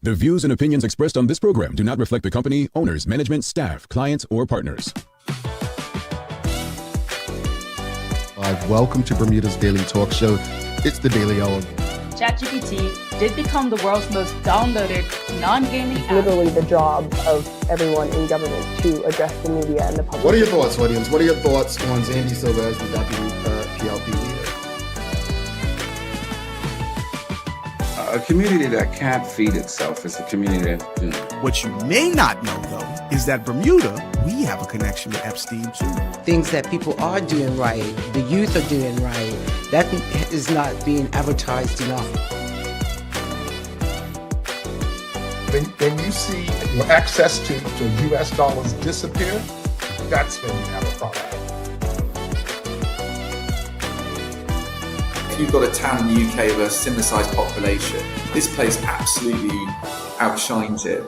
The views and opinions expressed on this program do not reflect the company, owners, management, staff, clients, or partners. Welcome to Bermuda's Daily Talk Show. It's the Daily Hour. ChatGPT did become the world's most downloaded non-gaming app. Literally the job of everyone in government to address the media and the public. What are your thoughts, audience? What are your thoughts on Zandy Silva as the deputy PLP leader? A community that can't feed itself is a community that can. What you may not know, though, is that Bermuda, we have a connection with Epstein, too. Things that people are doing right, the youth are doing right, that is not being advertised enough. When you see your access to U.S. dollars disappear, that's when you have a problem. You've got a town in the UK with a similar sized population. This place absolutely outshines it.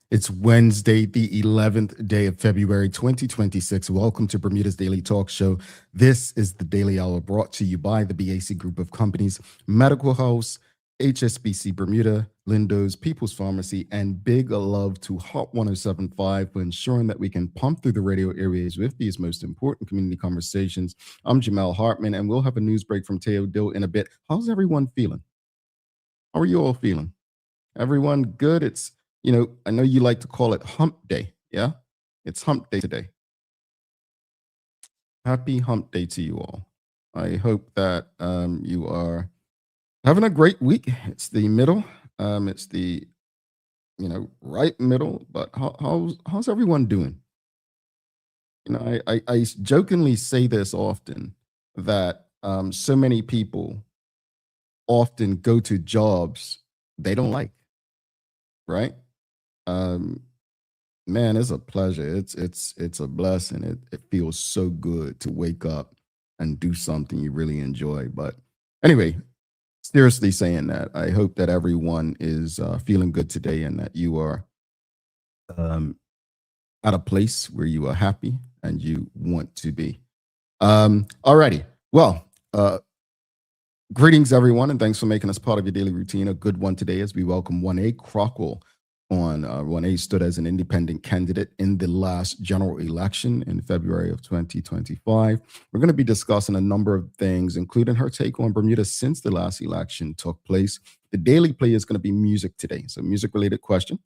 It's Wednesday, the 11th day of February, 2026. Welcome to Bermuda's Daily Talk Show. This is the Daily Hour brought to you by the BAC Group of Companies, Medical House, HSBC Bermuda, Lindo's, People's Pharmacy, and big love to Hot 107.5 for ensuring that we can pump through the radio airwaves with these most important community conversations. I'm Jamel Hartman, and we'll have a news break from Teo Dill in a bit. How's everyone feeling? How are you all feeling? Everyone good? I know you like to call it hump day. Yeah, it's hump day today. Happy hump day to you all. I hope that you are having a great week. It's the middle. It's the, right middle. But how's everyone doing? I jokingly say this often that so many people often go to jobs they don't like, right? Man, it's a pleasure. It's a blessing. It feels so good to wake up and do something you really enjoy. But anyway, seriously saying that, I hope that everyone is feeling good today and that you are at a place where you are happy and you want to be. Alrighty. Well, greetings everyone, and thanks for making us part of your daily routine. A good one today as we welcome Juanae Crockwell on. Juanae stood as an independent candidate in the last general election in February of 2025. We're going to be discussing a number of things, including her take on Bermuda since the last election took place. The daily play is going to be music today, so music-related question.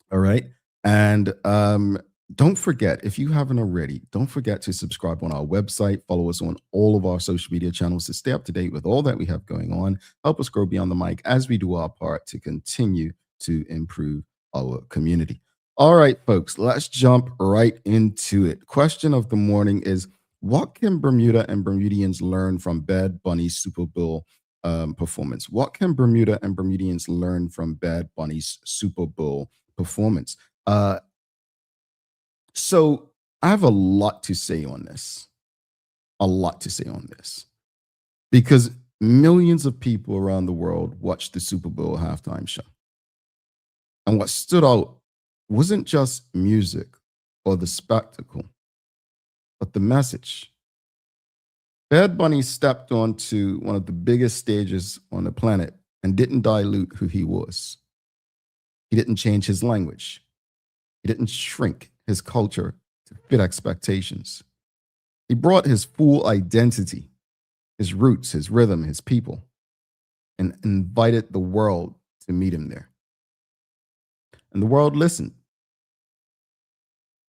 All right, and don't forget, if you haven't already, don't forget to subscribe on our website, follow us on all of our social media channels to stay up to date with all that we have going on. Help us grow beyond the mic as we do our part to continue to improve our community. All right, folks, let's jump right into it. Question of the morning is, what can Bermuda and Bermudians learn from Bad Bunny's Super Bowl performance? What can Bermuda and Bermudians learn from Bad Bunny's Super Bowl performance? So I have a lot to say on this. Because millions of people around the world watched the Super Bowl halftime show. And what stood out wasn't just music or the spectacle, but the message. Bad Bunny stepped onto one of the biggest stages on the planet and didn't dilute who he was. He didn't change his language. He didn't shrink his culture to fit expectations. He brought his full identity, his roots, his rhythm, his people, and invited the world to meet him there. And the world listened.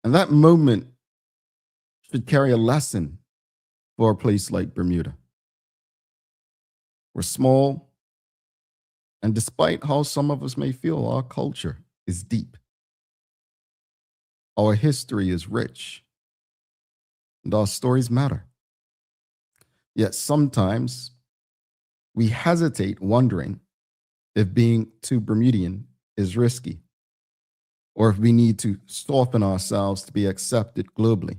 And that moment should carry a lesson for a place like Bermuda. We're small, and despite how some of us may feel, our culture is deep. Our history is rich, and our stories matter. Yet sometimes we hesitate wondering if being too Bermudian is risky, or if we need to soften ourselves to be accepted globally.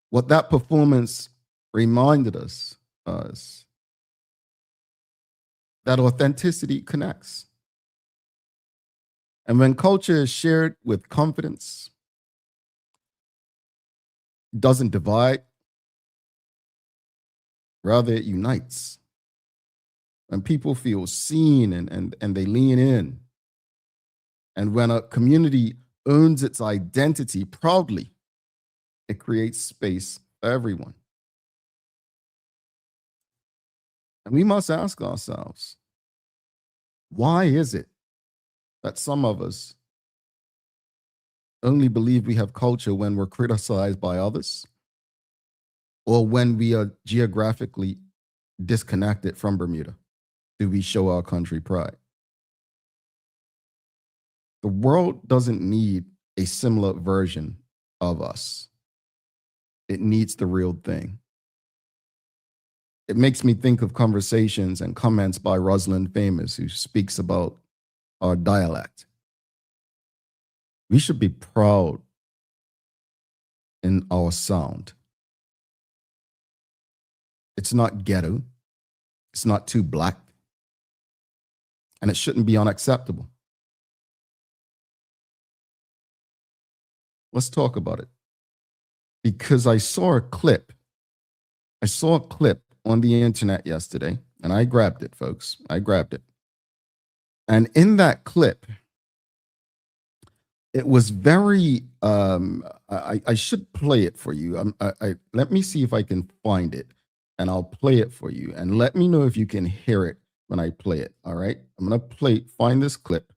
What that performance reminded us that authenticity connects. And when culture is shared with confidence, it doesn't divide, rather it unites. When people feel seen and they lean in, and when a community owns its identity proudly, it creates space for everyone. And we must ask ourselves, why is it that some of us only believe we have culture when we're criticized by others, or when we are geographically disconnected from Bermuda? Do we show our country pride? The world doesn't need a similar version of us. It needs the real thing. It makes me think of conversations and comments by Rosalind Famous, who speaks about our dialect. We should be proud in our sound. It's not ghetto. It's not too black. And it shouldn't be unacceptable. Let's talk about it. Because I saw a clip on the internet yesterday, and I grabbed it, folks. I grabbed it. And in that clip, it was very, I should play it for you. Let me see if I can find it, and I'll play it for you. And let me know if you can hear it when I play it, all right? I'm going to find this clip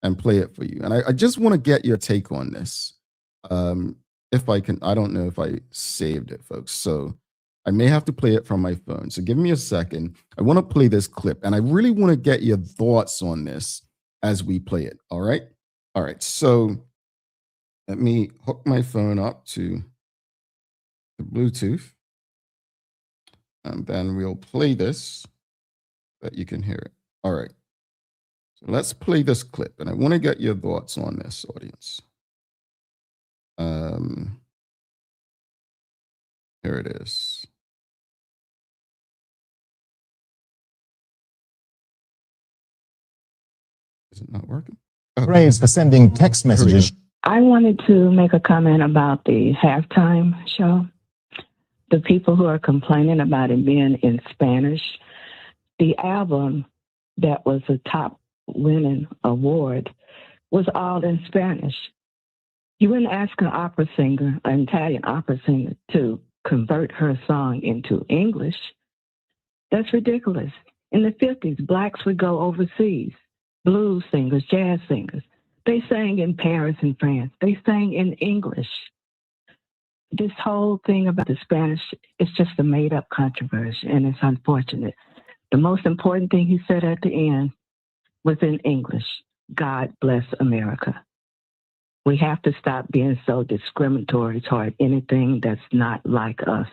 and play it for you. And I just want to get your take on this. If I can, I don't know if I saved it, folks. So I may have to play it from my phone. So give me a second. I want to play this clip, and I really want to get your thoughts on this as we play it, all right? All right, so let me hook my phone up to the Bluetooth, and then we'll play this so that you can hear it. All right, so let's play this clip, and I want to get your thoughts on this, audience. Here it is. Is it not working? Oh. Praise for sending text messages. I wanted to make a comment about the halftime show. The people who are complaining about it being in Spanish, the album that was a top winning award was all in Spanish. You wouldn't ask an opera singer, an Italian opera singer, to convert her song into English. That's ridiculous. In the 50s, blacks would go overseas. Blues singers, jazz singers. They sang in Paris and France. They sang in English. This whole thing about the Spanish is just a made-up controversy, and it's unfortunate. The most important thing he said at the end was in English. God bless America. We have to stop being so discriminatory toward anything that's not like us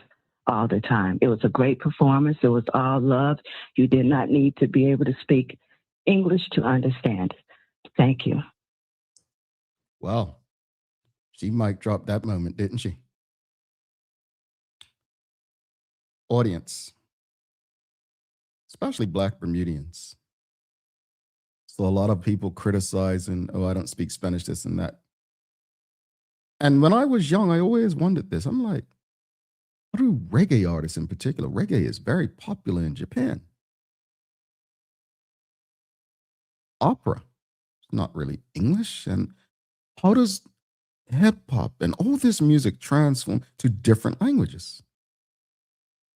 all the time. It was a great performance. It was all love. You did not need to be able to speak English to understand it. Thank you. Wow. She mic dropped that moment, didn't she? Audience, especially Black Bermudians. So a lot of people criticizing, oh, I don't speak Spanish, this and that. And when I was young, I always wondered this. I'm like, how do reggae artists in particular? Reggae is very popular in Japan. Opera, it's not really English. And how does hip hop and all this music transform to different languages?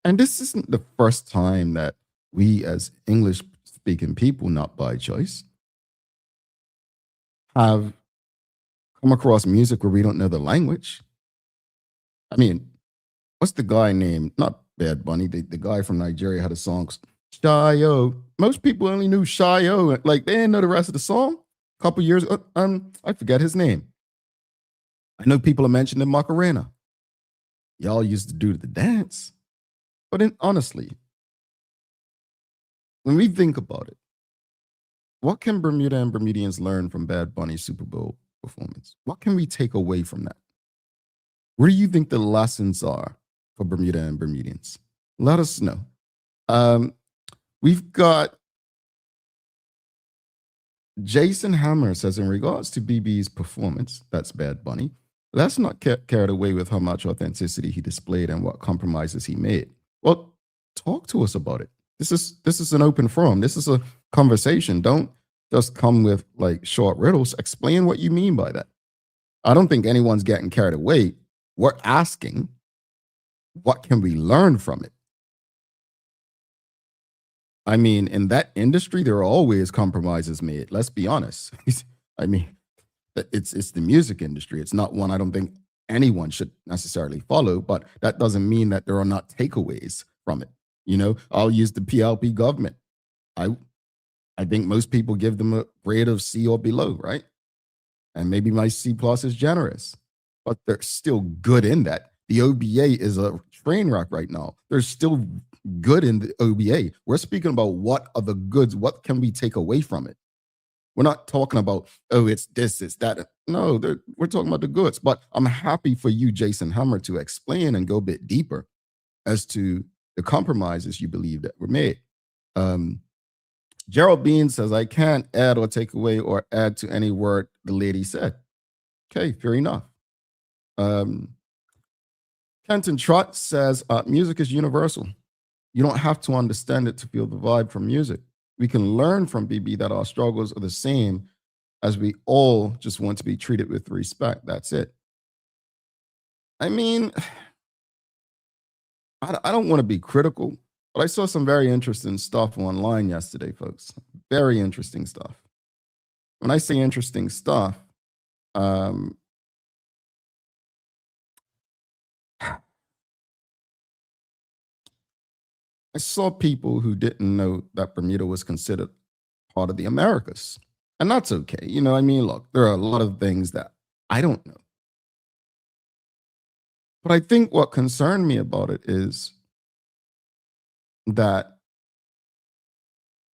And this isn't the first time that we as English speaking people, not by choice, have come across music where we don't know the language. I mean, what's the guy named, not Bad Bunny, the guy from Nigeria had a song, Shayo. Most people only knew Shayo. Like, they didn't know the rest of the song. A couple years, I forget his name. I know people are mentioning Macarena. Y'all used to do the dance. But honestly, when we think about it, what can Bermuda and Bermudians learn from Bad Bunny's Super Bowl performance? What can we take away from that? What do you think the lessons are for Bermuda and Bermudians? Let us know. We've got Jason Hammer says, in regards to BB's performance, that's Bad Bunny, let's not get carried away with how much authenticity he displayed and what compromises he made. Well, talk to us about it. This is an open forum. This is a conversation. Don't just come with like short riddles. Explain what you mean by that. I don't think anyone's getting carried away. We're asking, what can we learn from it? I mean, in that industry, there are always compromises made. Let's be honest. I mean, it's the music industry. It's not one I don't think anyone should necessarily follow, but that doesn't mean that there are not takeaways from it. You know, I'll use the PLP government. I think most people give them a grade of C or below, right? And maybe my C plus is generous, but they're still good in that. The OBA is a train wreck right now. There's still good in the OBA. We're speaking about what are the goods, what can we take away from it? We're not talking about, oh, it's this, it's that. No, we're talking about the goods. But I'm happy for you, Jason Hammer, to explain and go a bit deeper as to the compromises you believe that were made. Gerald Bean says, I can't add or take away or add to any word the lady said. Okay, fair enough. Kenton Trott says, music is universal. You don't have to understand it to feel the vibe from music. We can learn from BB that our struggles are the same as we all just want to be treated with respect. That's it. I mean, I don't want to be critical, but I saw some very interesting stuff online yesterday, folks. Very interesting stuff. When I say interesting stuff, I saw people who didn't know that Bermuda was considered part of the Americas. And that's okay. You know, I mean, look, there are a lot of things that I don't know. But I think what concerned me about it is that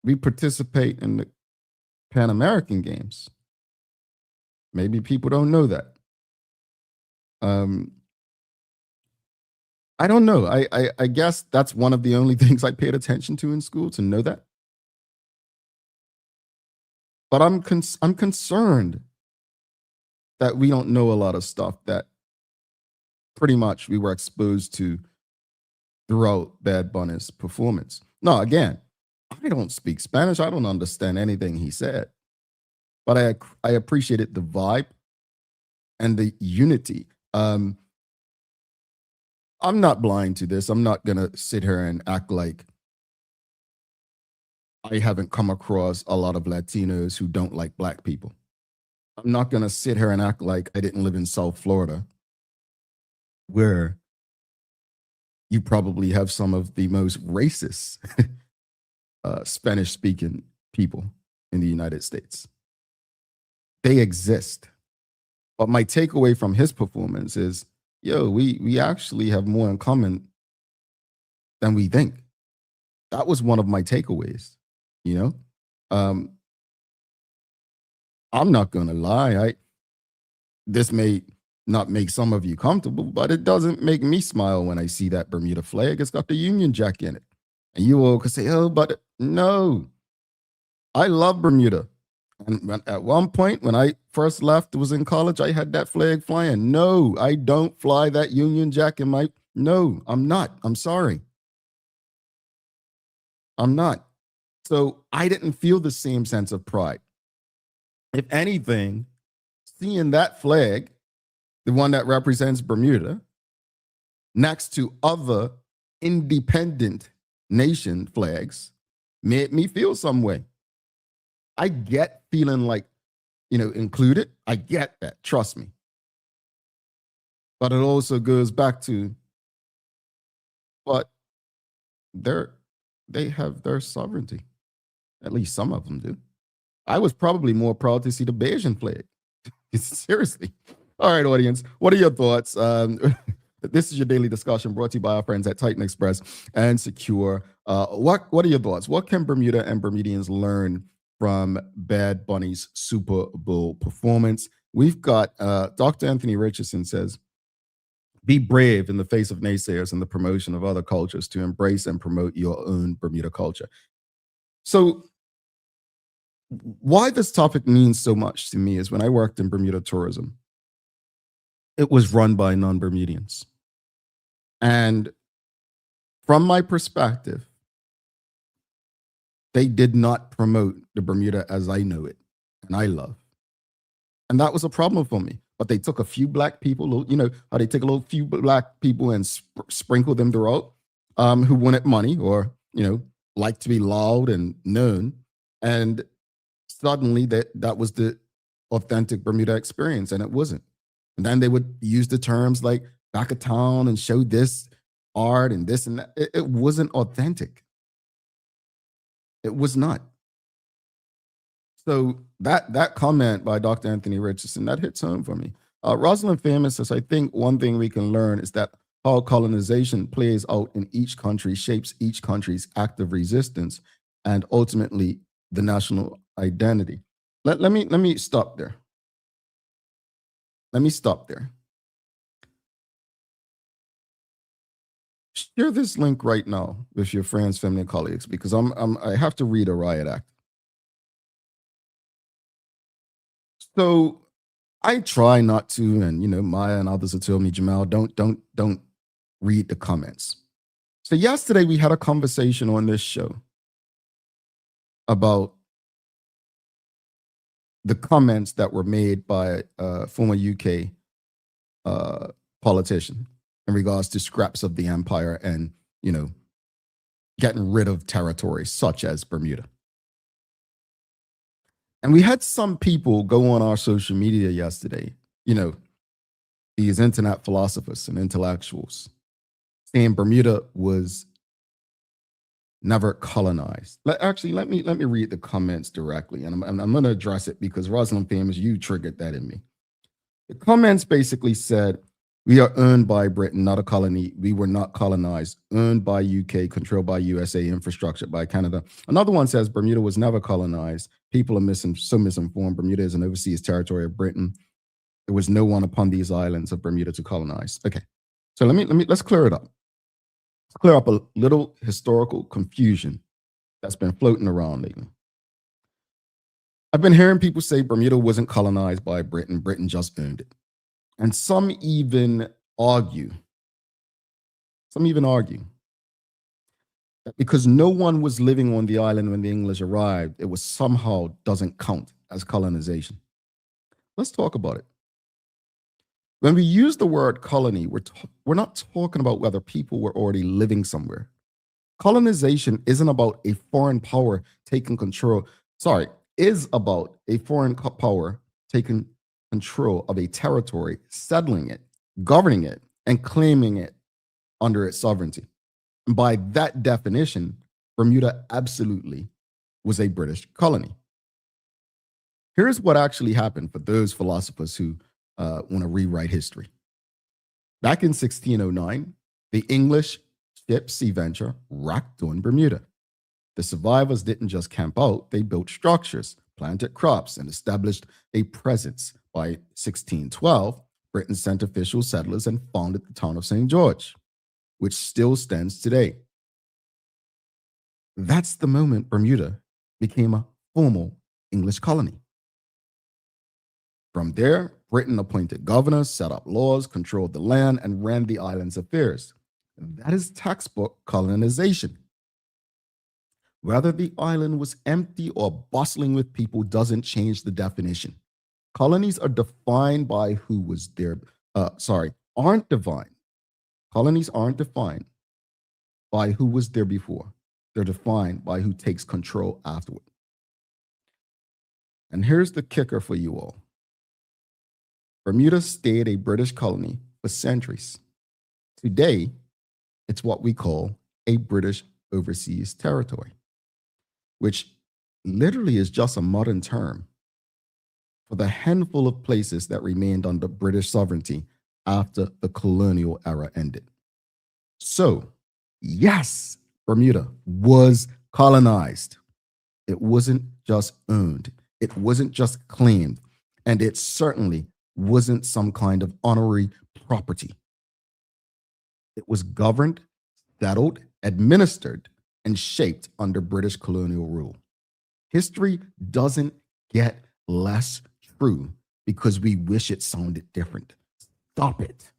we participate in the Pan American Games. Maybe people don't know that. I don't know. I guess that's one of the only things I paid attention to in school, to know that. But I'm concerned that we don't know a lot of stuff that pretty much we were exposed to throughout Bad Bunny's performance. Now, again, I don't speak Spanish. I don't understand anything he said. But I appreciated the vibe and the unity. I'm not blind to this. I'm not going to sit here and act like I haven't come across a lot of Latinos who don't like Black people. I'm not going to sit here and act like I didn't live in South Florida, where you probably have some of the most racist Spanish-speaking people in the United States. They exist. But my takeaway from his performance is, yo, we actually have more in common than we think. That was one of my takeaways, you know? I'm not going to lie. This may not make some of you comfortable, but it doesn't make me smile when I see that Bermuda flag. It's got the Union Jack in it. And you all could say, oh, but no. I love Bermuda. And at one point, when I first left, was in college, I had that flag flying. No, I don't fly that Union Jack in my... No, I'm not. I'm sorry. I'm not. So I didn't feel the same sense of pride. If anything, seeing that flag, the one that represents Bermuda, next to other independent nation flags, made me feel some way. I get feeling like, included. I get that. Trust me. But it also goes back to, but they have their sovereignty. At least some of them do. I was probably more proud to see the Bayesian flag. Seriously. All right, audience. What are your thoughts? This is your daily discussion brought to you by our friends at Titan Express and Secure. What are your thoughts? What can Bermuda and Bermudians learn from Bad Bunny's Super Bowl performance? We've got Dr. Anthony Richardson says, be brave in the face of naysayers and the promotion of other cultures to embrace and promote your own Bermuda culture. So why this topic means so much to me is when I worked in Bermuda tourism, it was run by non-Bermudians. And from my perspective, they did not promote the Bermuda as I know it and I love. And that was a problem for me. But they took a few black people, you know, how they take a little few black people and sprinkle them throughout who wanted money or, you know, like to be loud and known. And suddenly that was the authentic Bermuda experience, and it wasn't. And then they would use the terms like back of town and show this art and this and that. It wasn't authentic. It was not. So that comment by Dr. Anthony Richardson, that hits home for me. Rosalind Famous says, I think one thing we can learn is that how colonization plays out in each country shapes each country's active resistance and ultimately the national identity. Let me stop there. Let me stop there. Share this link right now with your friends, family, and colleagues, because I have to read a riot act. So I try not to, and you know, Maya and others have told me, Jamal, don't read the comments. So yesterday we had a conversation on this show about the comments that were made by a former UK politician in regards to scraps of the empire and, you know, getting rid of territory such as Bermuda. And we had some people go on our social media yesterday, you know, these internet philosophers and intellectuals, saying Bermuda was never colonized. Let me read the comments directly, and I'm going to address it because Rosalind Famous, you triggered that in me. The comments basically said, we are owned by Britain, not a colony. We were not colonized. Owned by UK, controlled by USA, infrastructure by Canada. Another one says Bermuda was never colonized. People are so misinformed. Bermuda is an overseas territory of Britain. There was no one upon these islands of Bermuda to colonize. Okay, so let's clear it up. Let's clear up a little historical confusion that's been floating around lately. I've been hearing people say Bermuda wasn't colonized by Britain. Britain just owned it. And some even argue that because no one was living on the island when the English arrived, it was somehow doesn't count as colonization. Let's talk about it. When we use the word colony, we're not talking about whether people were already living somewhere. Colonization isn't about a foreign power taking control. Is about a foreign power taking control of a territory, settling it, governing it, and claiming it under its sovereignty. And by that definition, Bermuda absolutely was a British colony. Here's what actually happened for those philosophers who want to rewrite history. Back in 1609, the English ship Sea Venture wrecked on Bermuda. The survivors didn't just camp out, they built structures, planted crops, and established a presence. By 1612, Britain sent official settlers and founded the town of St. George, which still stands today. That's the moment Bermuda became a formal English colony. From there, Britain appointed governors, set up laws, controlled the land, and ran the island's affairs. That is textbook colonization. Whether the island was empty or bustling with people doesn't change the definition. Colonies are defined by who was there. Aren't defined. Colonies aren't defined by who was there before. They're defined by who takes control afterward. And here's the kicker for you all. Bermuda stayed a British colony for centuries. Today, it's what we call a British overseas territory, which literally is just a modern term for the handful of places that remained under British sovereignty after the colonial era ended. So, yes, Bermuda was colonized. It wasn't just owned. It wasn't just claimed. And it certainly wasn't some kind of honorary property. It was governed, settled, administered, and shaped under British colonial rule. History doesn't get less true because we wish it sounded different. Stop it.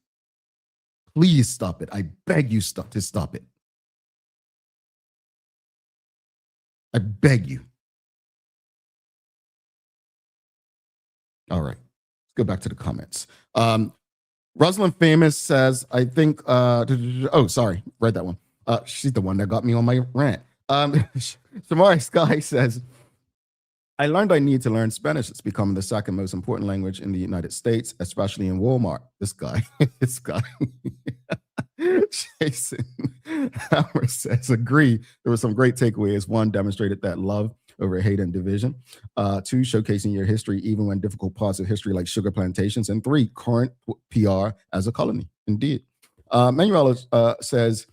Please stop it. I beg you to stop it. I beg you. All right. Let's go back to the comments. Rosalind Famous says, I think, oh, sorry, read that one. She's the one that got me on my rant. Shamari Sky says, I learned I need to learn Spanish. It's becoming the second most important language in the United States, especially in Walmart. This guy. Jason Hammer says, agree. There were some great takeaways. One, demonstrated that love over hate and division. Two, showcasing your history, even when difficult parts of history like sugar plantations. And three, current PR as a colony. Indeed. Manuela says,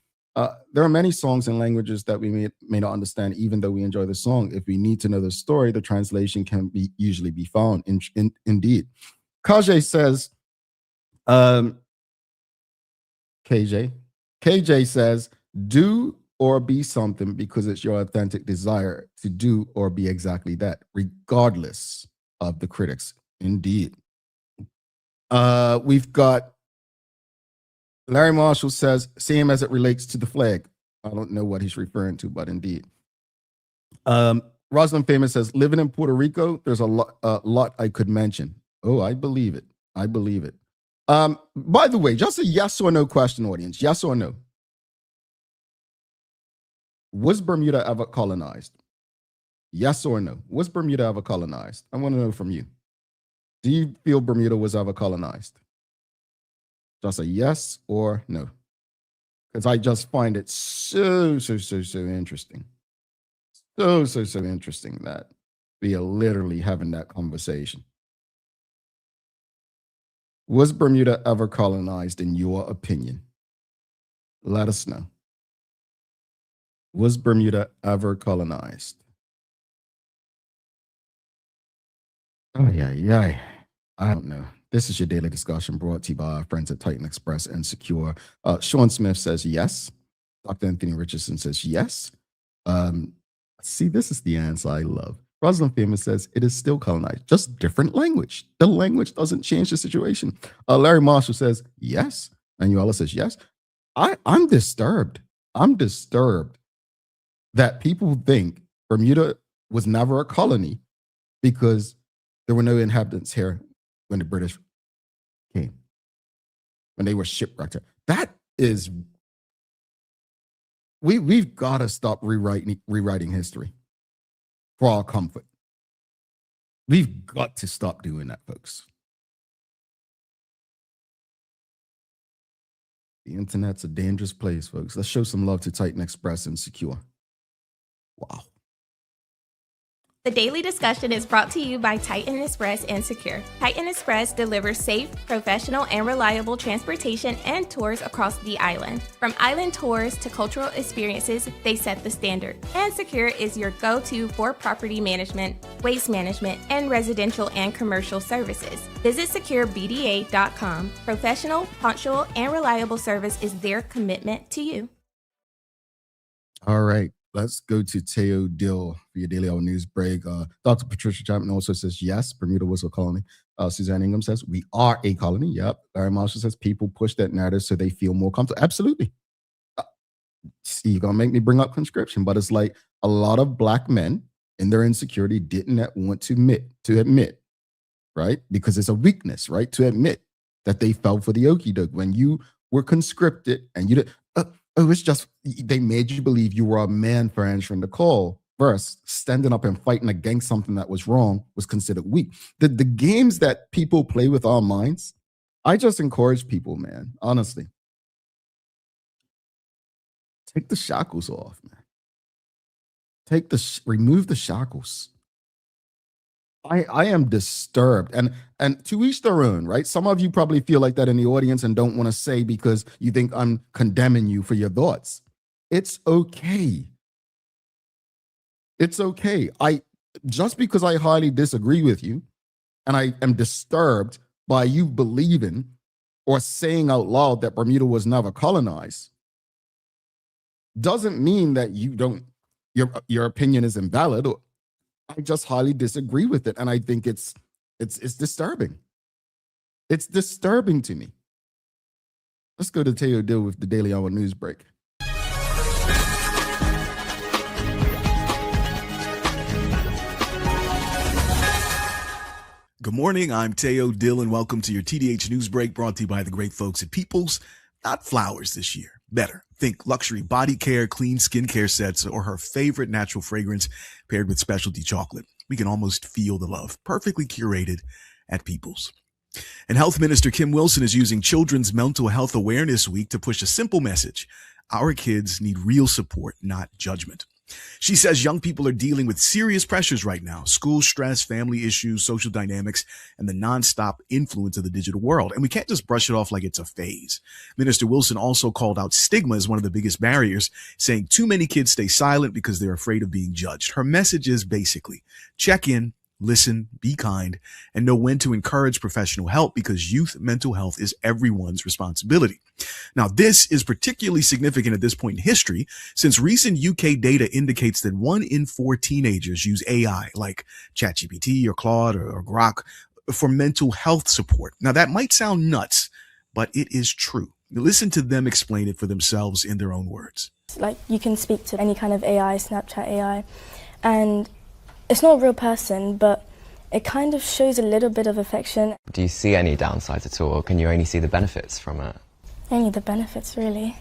there are many songs and languages that we may not understand, even though we enjoy the song. If we need to know the story, the translation can usually be found. Indeed. KJ says, KJ says, do or be something because it's your authentic desire to do or be exactly that, regardless of the critics. Indeed. We've got Larry Marshall says, same as it relates to the flag. I don't know what he's referring to, but indeed. Rosalind Famous says, living in Puerto Rico, there's a lot I could mention. Oh, I believe it. I believe it. By the way, just a yes or no question, audience. Yes or no? Was Bermuda ever colonized? Yes or no? Was Bermuda ever colonized? I want to know from you. Do you feel Bermuda was ever colonized? Just a yes or no. Because I just find it so interesting. So interesting that we are literally having that conversation. Was Bermuda ever colonized in your opinion? Let us know. Was Bermuda ever colonized? Oh, yeah. I don't know. This is your daily discussion brought to you by our friends at Titan Express and Secure. Sean Smith says yes. Dr. Anthony Richardson says yes. See, this is the answer I love. Rosalind Famous says it is still colonized, just different language. The language doesn't change the situation. Larry Marshall says yes. Manuela says yes. I'm disturbed. I'm disturbed that people think Bermuda was never a colony because there were no inhabitants here when the British came, when they were shipwrecked. That is, we've got to stop rewriting history for our comfort. We've got to stop doing that, folks. The internet's a dangerous place, folks. Let's show some love to Titan Express and Secure. Wow. The daily discussion is brought to you by Titan Express and Secure. Titan Express delivers safe, professional, and reliable transportation and tours across the island. From island tours to cultural experiences, they set the standard. And Secure is your go-to for property management, waste management, and residential and commercial services. Visit securebda.com. Professional, punctual, and reliable service is their commitment to you. All right. Let's go to Teo Dill for your Daily Hour News break. Dr. Patricia Chapman also says, yes, Bermuda was a colony. Suzanne Ingham says, we are a colony. Yep. Larry Marshall says, people push that narrative so they feel more comfortable. Absolutely. See, you're going to make me bring up conscription, but it's like a lot of Black men in their insecurity didn't want to admit, right? Because it's a weakness, right? To admit that they fell for the okie doke. When you were conscripted and you did, it was just, they made you believe you were a man for answering the call versus standing up and fighting against something that was wrong was considered weak. The games that people play with our minds, I just encourage people, man, honestly. Take the shackles off, man. Remove the shackles. I am disturbed, and to each their own, right? Some of you probably feel like that in the audience and don't want to say because you think I'm condemning you for your thoughts. It's okay. It's okay. Just because I highly disagree with you and I am disturbed by you believing or saying out loud that Bermuda was never colonized doesn't mean that you don't, your opinion is invalid. I just highly disagree with it, and I think it's disturbing. It's disturbing to me. Let's go to Teo Dill with the Daily Hour News Break. Good morning, I'm Teo Dill, and welcome to your TDH News Break, brought to you by the great folks at Peoples. Not flowers this year. Better. Think luxury body care, clean skincare sets, or her favorite natural fragrance paired with specialty chocolate. We can almost feel the love, perfectly curated at Peoples. And Health Minister Kim Wilson is using Children's Mental Health Awareness Week to push a simple message. Our kids need real support, not judgment. She says young people are dealing with serious pressures right now: school stress, family issues, social dynamics, and the nonstop influence of the digital world. And we can't just brush it off like it's a phase. Minister Wilson also called out stigma as one of the biggest barriers, saying too many kids stay silent because they're afraid of being judged. Her message is basically check in, listen, be kind, and know when to encourage professional help, because youth mental health is everyone's responsibility. Now, this is particularly significant at this point in history, since recent UK data indicates that 1 in 4 teenagers use AI, like ChatGPT or Claude or Grok, for mental health support. Now, that might sound nuts, but it is true. Listen to them explain it for themselves in their own words. Like, you can speak to any kind of AI, Snapchat AI, and it's not a real person, but it kind of shows a little bit of affection. Do you see any downsides at all, or can you only see the benefits from it? Only the benefits, really.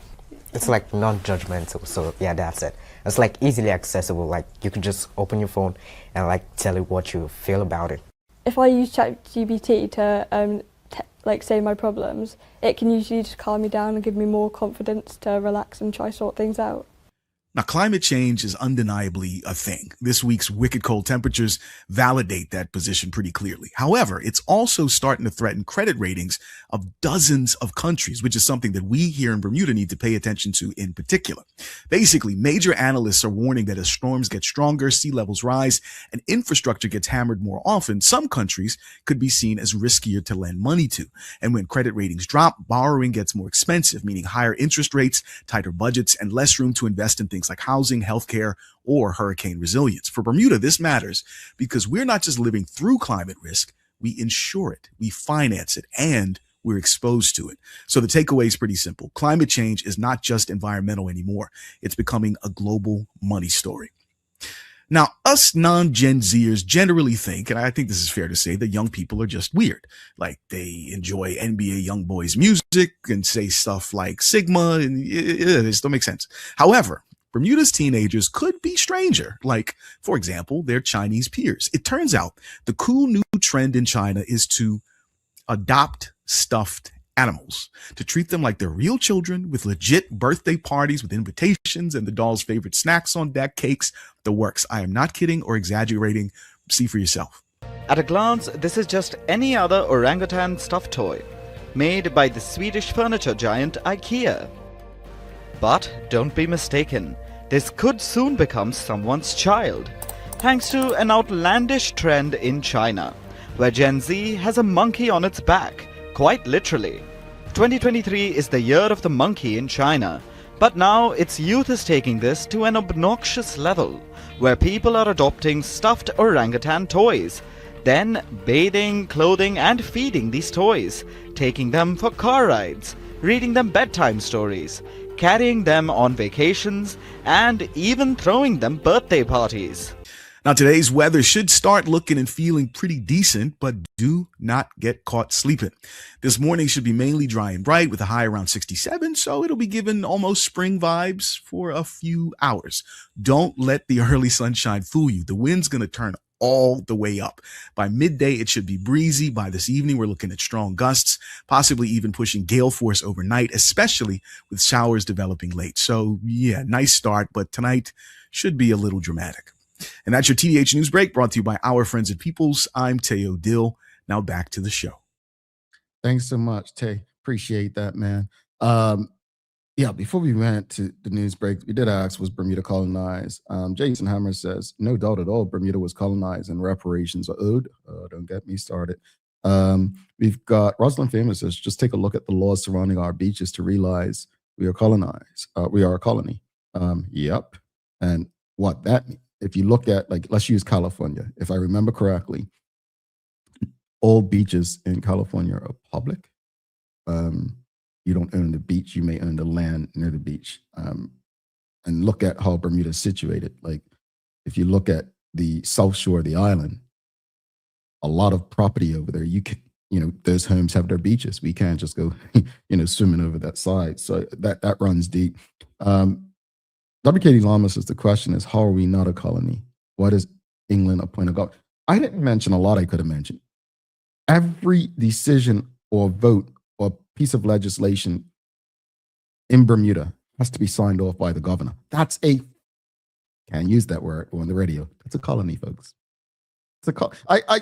It's like non-judgmental, so yeah, that's it. It's like easily accessible, like you can just open your phone and like tell it what you feel about it. If I use ChatGPT to like say my problems, it can usually just calm me down and give me more confidence to relax and try sort things out. Now, climate change is undeniably a thing. This week's wicked cold temperatures validate that position pretty clearly. However, it's also starting to threaten credit ratings of dozens of countries, which is something that we here in Bermuda need to pay attention to in particular. Basically, major analysts are warning that as storms get stronger, sea levels rise, and infrastructure gets hammered more often, some countries could be seen as riskier to lend money to. And when credit ratings drop, borrowing gets more expensive, meaning higher interest rates, tighter budgets, and less room to invest in things like housing, healthcare, or hurricane resilience. For Bermuda, this matters because we're not just living through climate risk, we insure it, we finance it, and we're exposed to it. So the takeaway is pretty simple. Climate change is not just environmental anymore. It's becoming a global money story. Now, us non-Gen Zers generally think, and I think this is fair to say, that young people are just weird. Like, they enjoy NBA YoungBoy's music and say stuff like Sigma, and it just don't make sense. However, Bermuda's teenagers could be stranger, like, for example, their Chinese peers. It turns out the cool new trend in China is to adopt stuffed animals, to treat them like they're real children with legit birthday parties with invitations and the doll's favorite snacks on deck, cakes, the works. I am not kidding or exaggerating. See for yourself. At a glance, this is just any other orangutan stuffed toy, made by the Swedish furniture giant IKEA. But don't be mistaken, this could soon become someone's child, thanks to an outlandish trend in China, where Gen Z has a monkey on its back, quite literally. 2023 is the year of the monkey in China, but now its youth is taking this to an obnoxious level, where people are adopting stuffed orangutan toys, then bathing, clothing and feeding these toys, taking them for car rides, reading them bedtime stories, carrying them on vacations, and even throwing them birthday parties. Now, today's weather should start looking and feeling pretty decent, but do not get caught sleeping. This morning should be mainly dry and bright with a high around 67, so it'll be giving almost spring vibes for a few hours. Don't let the early sunshine fool you. The wind's going to turn all the way up. By midday, it should be breezy. By this evening, we're looking at strong gusts, possibly even pushing gale force overnight, especially with showers developing late. So yeah, nice start, but tonight should be a little dramatic. And that's your TDH News Break, brought to you by our friends at Peoples. I'm Teo Dill. Now back to the show. Thanks so much, Tay. Appreciate that, man. Yeah, before we went to the news break, we did ask, was Bermuda colonized? Jason Hammer says, no doubt at all, Bermuda was colonized and reparations are owed. Don't get me started. We've got Rosalind Famous says, just take a look at the laws surrounding our beaches to realize we are colonized. We are a colony. Yep. And what that means, if you look at, like, let's use California. If I remember correctly, all beaches in California are public. You don't own the beach. You may own the land near the beach. And look at how Bermuda is situated. Like, if you look at the south shore of the island, a lot of property over there, you can, those homes have their beaches. We can't just go, swimming over that side. So that runs deep. WKD Lamas is the question is, how are we not a colony? What is England a point of God? I didn't mention a lot I could have mentioned. Every decision or vote or piece of legislation in Bermuda has to be signed off by the governor. That's can't use that word on the radio. It's a colony, folks. It's a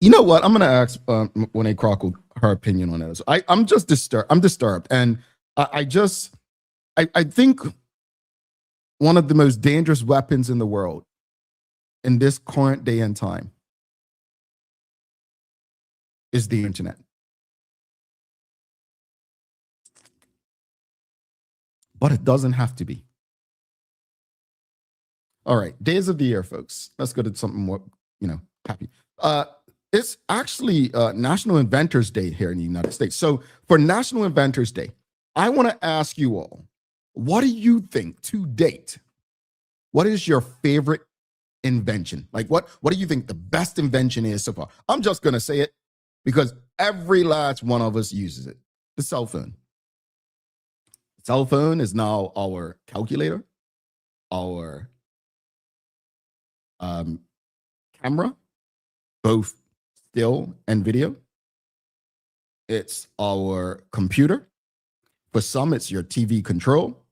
you know what? I'm going to ask Juanae Crockwell her opinion on this. I'm just disturbed. I'm disturbed. And I think one of the most dangerous weapons in the world in this current day and time is the internet. But it doesn't have to be. All right, days of the year, folks. Let's go to something more, happy. It's actually National Inventors Day here in the United States. So for National Inventors Day, I want to ask you all, what do you think to date? What is your favorite invention? Like, what do you think the best invention is so far? I'm just going to say it because every last one of us uses it. The cell phone. The cell phone is now our calculator, our camera, both still and video. It's our computer. For some, it's your TV control.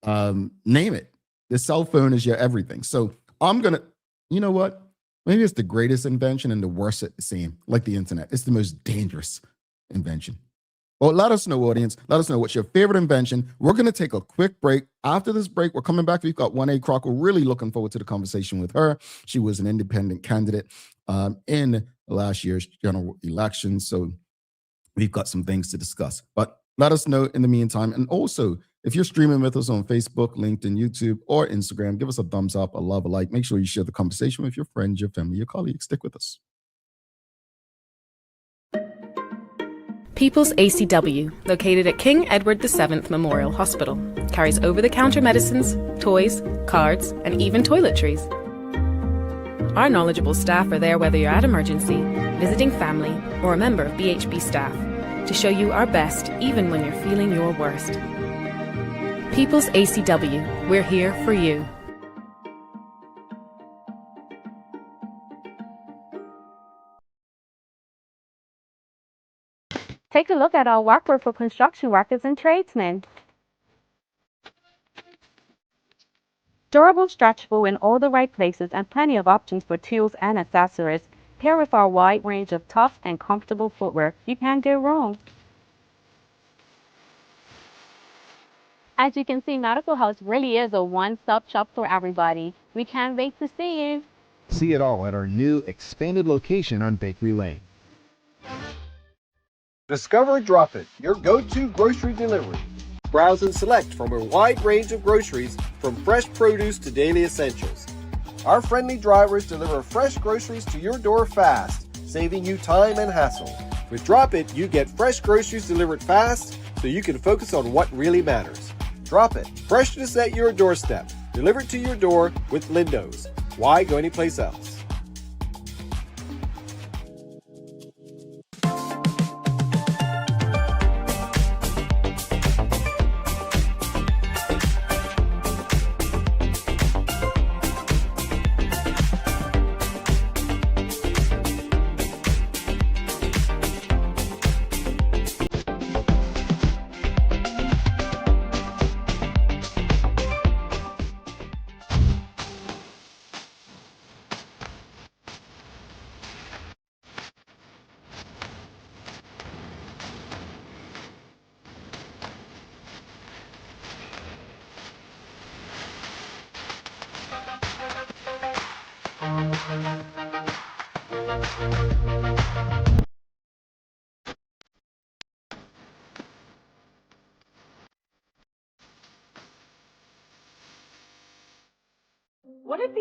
Name it. The cell phone is your everything. So I'm going to, you know what? Maybe it's the greatest invention and the worst at the same, like the internet. It's the most dangerous invention. Well, let us know, audience. Let us know what's your favorite invention. We're going to take a quick break. After this break, we're coming back. We've got Juanae Crockwell. Really looking forward to the conversation with her. She was an independent candidate in last year's general election. So we've got some things to discuss. But let us know in the meantime. And also, if you're streaming with us on Facebook, LinkedIn, YouTube, or Instagram, give us a thumbs up, a love, a like. Make sure you share the conversation with your friends, your family, your colleagues. Stick with us. People's ACW, located at King Edward VII Memorial Hospital, carries over-the-counter medicines, toys, cards, and even toiletries. Our knowledgeable staff are there whether you're at emergency, visiting family, or a member of BHB staff, to show you our best even when you're feeling your worst. People's ACW, we're here for you. Take a look at our workwear for construction workers and tradesmen. Durable, stretchable in all the right places, and plenty of options for tools and accessories. Paired with our wide range of tough and comfortable footwear, you can't go wrong. As you can see, Medical House really is a one-stop shop for everybody. We can't wait to see you. See it all at our new expanded location on Bakery Lane. Discover Drop It, your go-to grocery delivery. Browse and select from a wide range of groceries, from fresh produce to daily essentials. Our friendly drivers deliver fresh groceries to your door fast, saving you time and hassle. With Drop It, you get fresh groceries delivered fast so you can focus on what really matters. Drop It, freshness at your doorstep, delivered to your door with Lindo's. Why go anyplace else?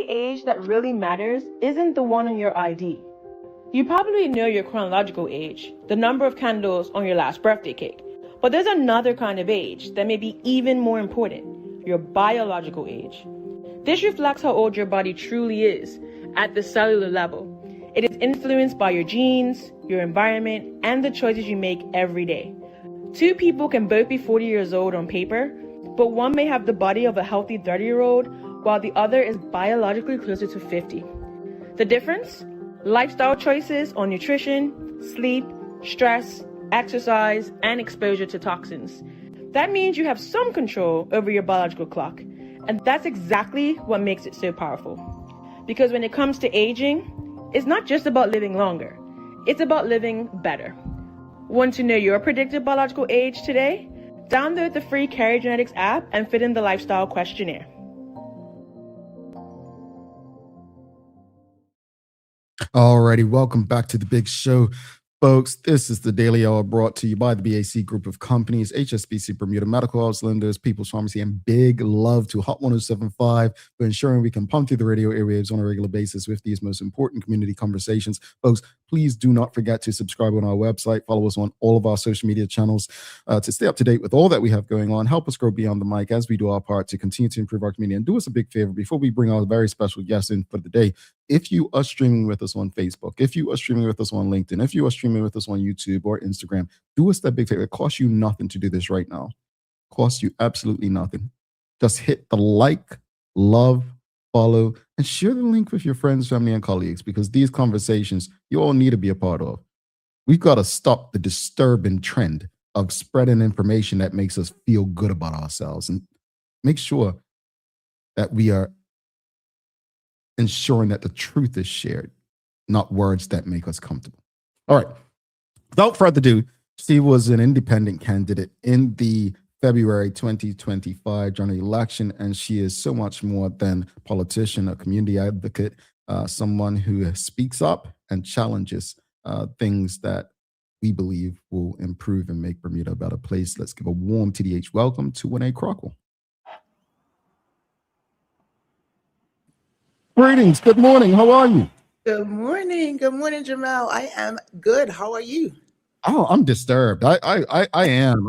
age that really matters isn't the one on your ID. You probably know your chronological age, the number of candles on your last birthday cake. But there's another kind of age that may be even more important, your biological age. This reflects how old your body truly is at the cellular level. It is influenced by your genes, your environment, and the choices you make every day. Two people can both be 40 years old on paper, but one may have the body of a healthy 30-year-old, while the other is biologically closer to 50. The difference? Lifestyle choices on nutrition, sleep, stress, exercise, and exposure to toxins. That means you have some control over your biological clock, and that's exactly what makes it so powerful. Because when it comes to aging, it's not just about living longer, it's about living better. Want to know your predicted biological age today? Download the free Carry Genetics app and fill in the lifestyle questionnaire. Alrighty, welcome back to the big show, folks. This is the Daily Hour brought to you by the BAC Group of Companies, HSBC Bermuda Medical House Lenders, People's Pharmacy, and big love to Hot 107.5 for ensuring we can pump through the radio airwaves on a regular basis with these most important community conversations. Folks, please do not forget to subscribe on our website, follow us on all of our social media channels to stay up to date with all that we have going on. Help us grow beyond the mic as we do our part to continue to improve our community. And do us a big favor before we bring our very special guest in for the day. If you are streaming with us on Facebook, if you are streaming with us on LinkedIn, if you are streaming with us on YouTube or Instagram, do us that big favor. It costs you nothing to do this right now. It costs you absolutely nothing. Just hit the like, love, follow, and share the link with your friends, family, and colleagues, because these conversations you all need to be a part of. We've got to stop the disturbing trend of spreading information that makes us feel good about ourselves, and make sure that we are ensuring that the truth is shared, not words that make us comfortable. All right. Without further ado, she was an independent candidate in the February 2025 general election, and she is so much more than a politician, a community advocate, someone who speaks up and challenges things that we believe will improve and make Bermuda a better place. Let's give a warm TDH welcome to Juanae Crockwell. Greetings. Good morning. How are you? Good morning. Good morning, Jamal. I am good. How are you? Oh, I'm disturbed. I am.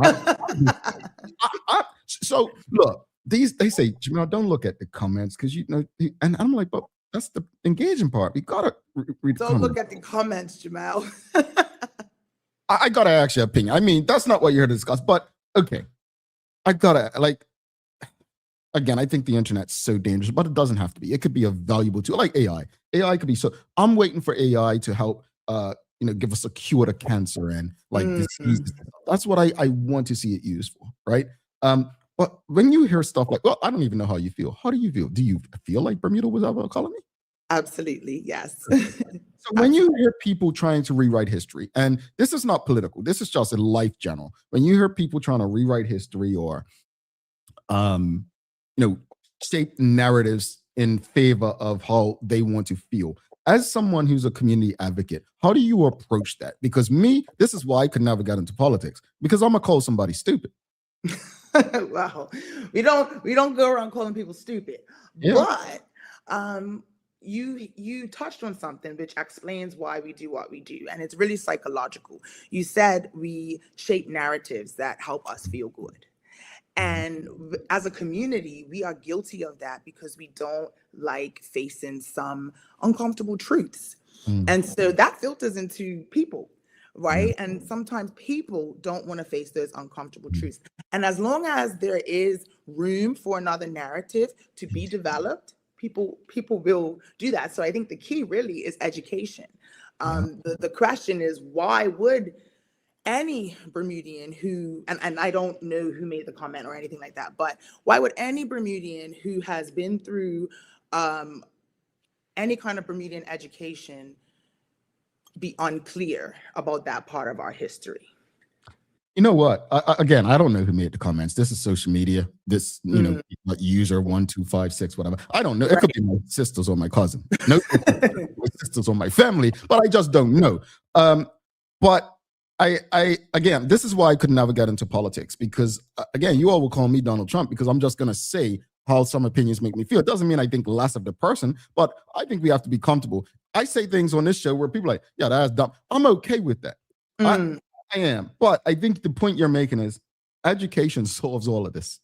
So look, they say, Jamal, don't look at the comments because you know, and I'm like, but that's the engaging part. We gotta read. Don't look at the comments, Jamal. I gotta ask your opinion. I mean, that's not what you're here to discuss, but okay. I gotta again, I think the internet's so dangerous, but it doesn't have to be. It could be a valuable tool, like AI. AI could be so. I'm waiting for AI to help, give us a cure to cancer and diseases. That's what I want to see it used for, right? But when you hear stuff like, well, I don't even know how you feel. How do you feel? Do you feel like Bermuda was ever a colony? Absolutely, yes. So when you hear people trying to rewrite history, and this is not political, this is just in life general. When you hear people trying to rewrite history or shape narratives in favor of how they want to feel. As someone who's a community advocate, how do you approach that? Because this is why I could never get into politics, because I'm gonna call somebody stupid. Wow. We don't go around calling people stupid. Yeah. But you touched on something which explains why we do what we do, and it's really psychological. You said we shape narratives that help us feel good. And as a community, we are guilty of that because we don't like facing some uncomfortable truths. And so that filters into people, right? And sometimes people don't want to face those uncomfortable truths. And as long as there is room for another narrative to be developed, people will do that. So I think the key really is education. The question is, why would any Bermudian who, and I don't know who made the comment or anything like that, but why would any Bermudian who has been through any kind of Bermudian education be unclear about that part of our history? You know what? Again, I don't know who made the comments. This is social media. This, user 1256, whatever. I don't know. It could be my sisters or my cousin. No, my sisters or my family, but I just don't know. But again, this is why I could never get into politics, because again, you all will call me Donald Trump because I'm just going to say how some opinions make me feel. It doesn't mean I think less of the person, but I think we have to be comfortable. I say things on this show where people are like, yeah, that's dumb. I'm okay with that. I am. But I think the point you're making is education solves all of this.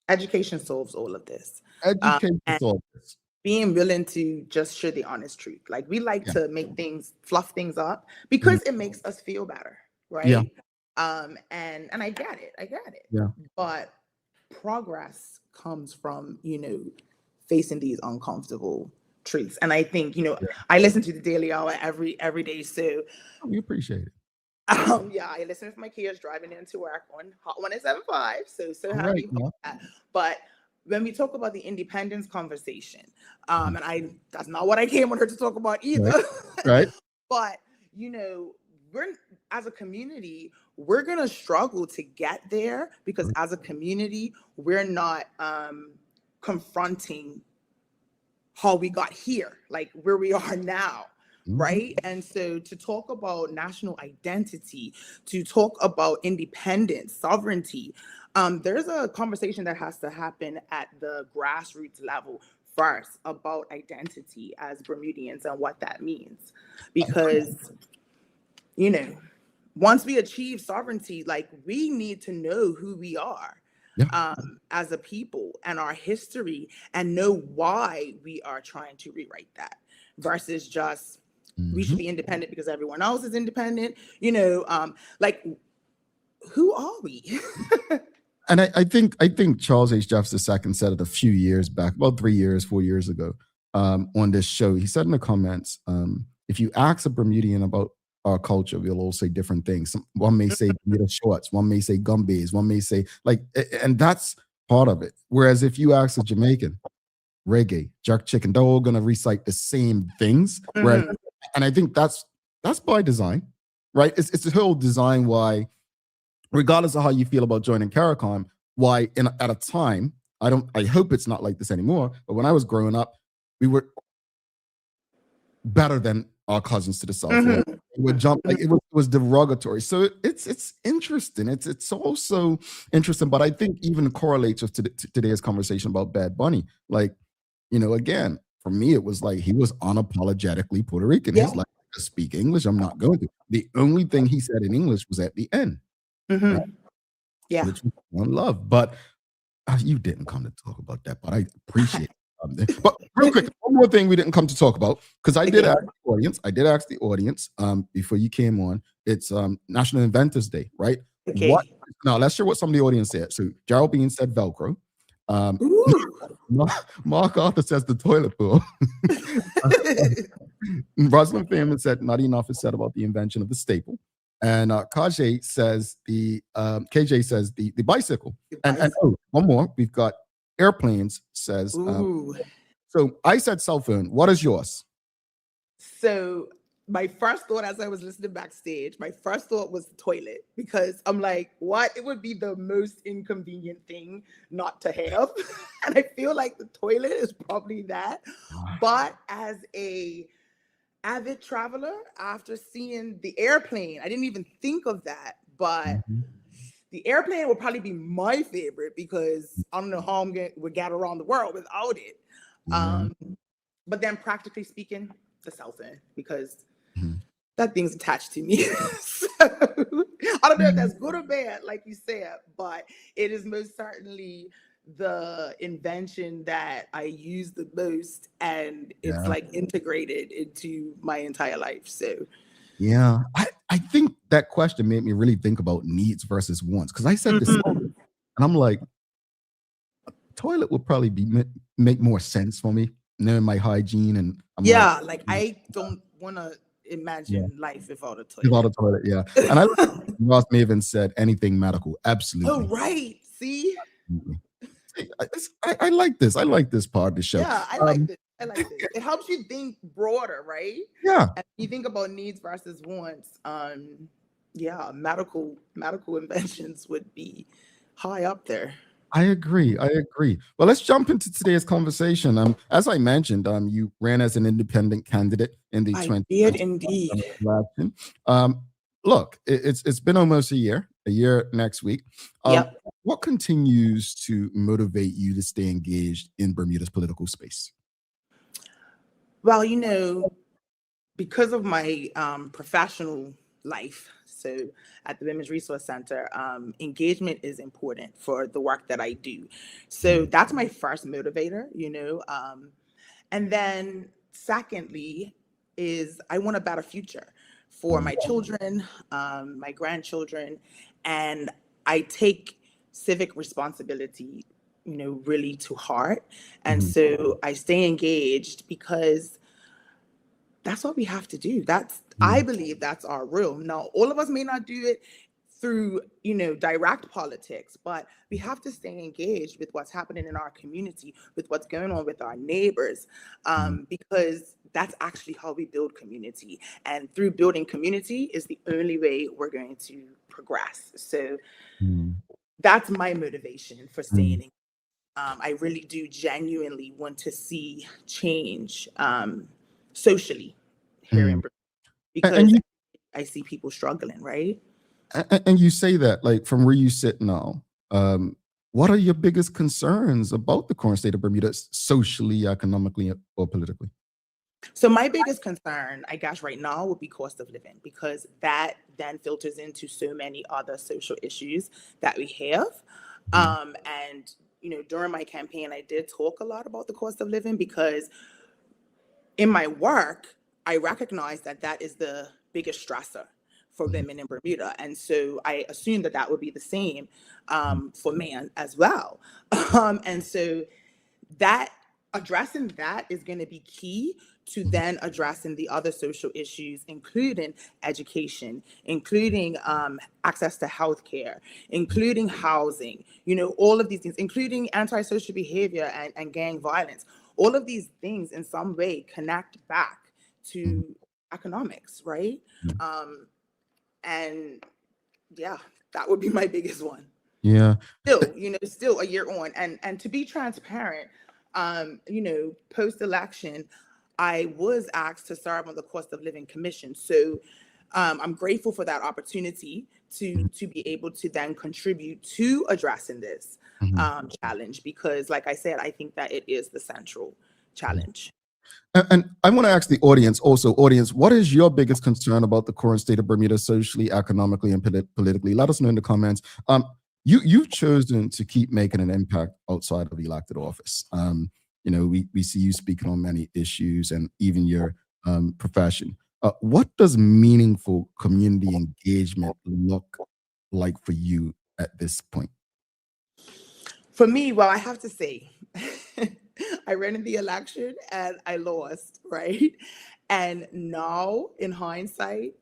Education solves all of this. Education solves this. Being willing to just share the honest truth. Like, we like to make things, fluff things up because it makes us feel better, right? Yeah. And I get it. Yeah. But progress comes from, facing these uncomfortable truths. And I think, I listen to the Daily Hour every day. So we appreciate it. I listen if my kids driving into work on Hot 107.5. So happy about that. But when we talk about the independence conversation, and that's not what I came on here to talk about either. Right. But we're, as a community, we're gonna struggle to get there because as a community, we're not confronting how we got here, like where we are now. Right. And so to talk about national identity, to talk about independence, sovereignty, there's a conversation that has to happen at the grassroots level first about identity as Bermudians and what that means. Because, once we achieve sovereignty, like, we need to know who we are as a people and our history and know why we are trying to rewrite that versus just we should be independent because everyone else is independent. Like, who are we? And I think Charles H. Jefferson II said it a few years back, about 4 years ago, on this show. He said in the comments, if you ask a Bermudian about our culture, we'll all say different things. One may say Bermuda shorts, one may say gumbies, one may say and that's part of it. Whereas if you ask a Jamaican, reggae, jerk chicken, they're all going to recite the same things. Whereas, and I think that's by design, right? It's the whole design why, regardless of how you feel about joining CARICOM, why at a time, I hope it's not like this anymore, but when I was growing up, we were better than our cousins to the south. We would jump, like it was derogatory. So it's interesting. It's also interesting, but I think even correlates with today's conversation about Bad Bunny. Like, again, for me, it was like he was unapologetically Puerto Rican. He's like, I speak English, I'm not going to. The only thing he said in English was at the end. Right? Yeah. Which was one love. But you didn't come to talk about that, but I appreciate it. But real quick, one more thing we didn't come to talk about, because I did ask the audience before you came on. It's National Inventors Day, right? Okay. Now let's hear what some of the audience said. So Gerald Bean said Velcro. Mark Arthur says the toilet bowl. Rosalind Feynman said not enough is said about the invention of the staple. And KJ says the bicycle. And one more, we've got airplanes says. So I said cell phone. What is yours? So my first thought as I was listening backstage, my first thought was the toilet, because I'm like, what? It would be the most inconvenient thing not to have. And I feel like the toilet is probably that. But as a avid traveler, after seeing the airplane, I didn't even think of that, but the airplane would probably be my favorite because I don't know how would get around the world without it. But then practically speaking, the cell phone, because that thing's attached to me. So, I don't know if that's good or bad, like you said, but it is most certainly the invention that I use the most, and it's like integrated into my entire life. So yeah, I think that question made me really think about needs versus wants, because I said this and I'm like, toilet would probably make more sense for me, knowing my hygiene, and I'm I don't want to imagine life without a toilet. Without a toilet, yeah. And I Ross Maven said anything medical, absolutely. Oh right, see. I like this. I like this part of the show. Yeah, I like this. It helps you think broader, right? Yeah. And you think about needs versus wants. Medical inventions would be high up there. I agree. Well, let's jump into today's conversation. As I mentioned, you ran as an independent candidate in the 2020 election. Look, it's been almost a year next week. What continues to motivate you to stay engaged in Bermuda's political space? Well, because of my professional life, so at the Women's Resource Center, engagement is important for the work that I do. So that's my first motivator, and then secondly is I want a better future for my children, my grandchildren, and I take civic responsibility, really to heart. And so I stay engaged because that's what we have to do. I believe that's our role. Now, all of us may not do it through, direct politics, but we have to stay engaged with what's happening in our community, with what's going on with our neighbors, because that's actually how we build community. And through building community is the only way we're going to progress. So that's my motivation for staying engaged. I really do genuinely want to see change socially here in Bermuda, because I see people struggling, right? And you say that, like, from where you sit now, what are your biggest concerns about the current state of Bermuda, socially, economically, or politically? So my biggest concern, I guess, right now would be cost of living, because that then filters into so many other social issues that we have. And, during my campaign, I did talk a lot about the cost of living, because in my work, I recognize that that is the biggest stressor for women in Bermuda. And so I assume that would be the same for men as well. And so addressing that is going to be key to then addressing the other social issues, including education, including access to healthcare, including housing, all of these things, including antisocial behavior and gang violence. All of these things in some way connect back to economics, right? And yeah, that would be my biggest one. Yeah. Still a year on. And to be transparent, post-election, I was asked to serve on the Cost of Living Commission. So I'm grateful for that opportunity to be able to then contribute to addressing this challenge, because like I said, I think that it is the central challenge. And I want to ask the audience also, what is your biggest concern about the current state of Bermuda socially, economically, and politically? Let us know in the comments. You've chosen to keep making an impact outside of elected office. We see you speaking on many issues and even your profession. What does meaningful community engagement look like for you at this point? For me, well, I have to say, I ran in the election and I lost, right? And now, in hindsight,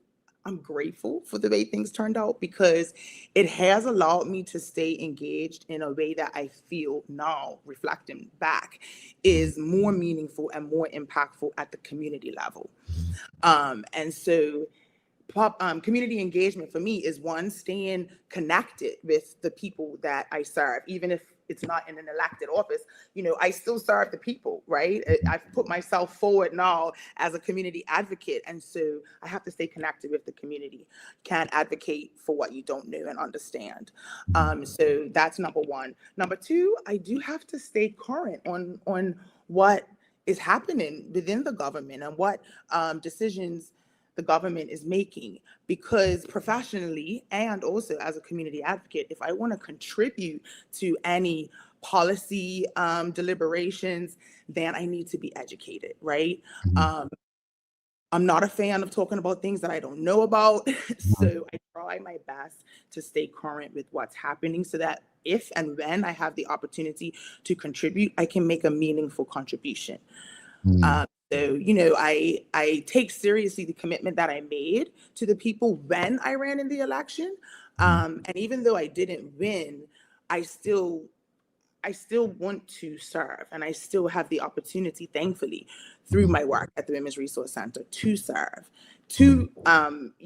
I'm grateful for the way things turned out, because it has allowed me to stay engaged in a way that I feel now, reflecting back, is more meaningful and more impactful at the community level. And so community engagement for me is one, staying connected with the people that I serve, even if it's not in an elected office. I still serve the people, right? I've put myself forward now as a community advocate. And so I have to stay connected with the community. Can't advocate for what you don't know and understand. So that's number one. Number two, I do have to stay current on what is happening within the government and what decisions the government is making, because professionally and also as a community advocate, if I want to contribute to any policy deliberations, then I need to be educated, right? I'm not a fan of talking about things that I don't know about. So I try my best to stay current with what's happening, so that if and when I have the opportunity to contribute, I can make a meaningful contribution. So, I take seriously the commitment that I made to the people when I ran in the election. And even though I didn't win, I still want to serve, and I still have the opportunity, thankfully, through my work at the Women's Resource Center, to serve, to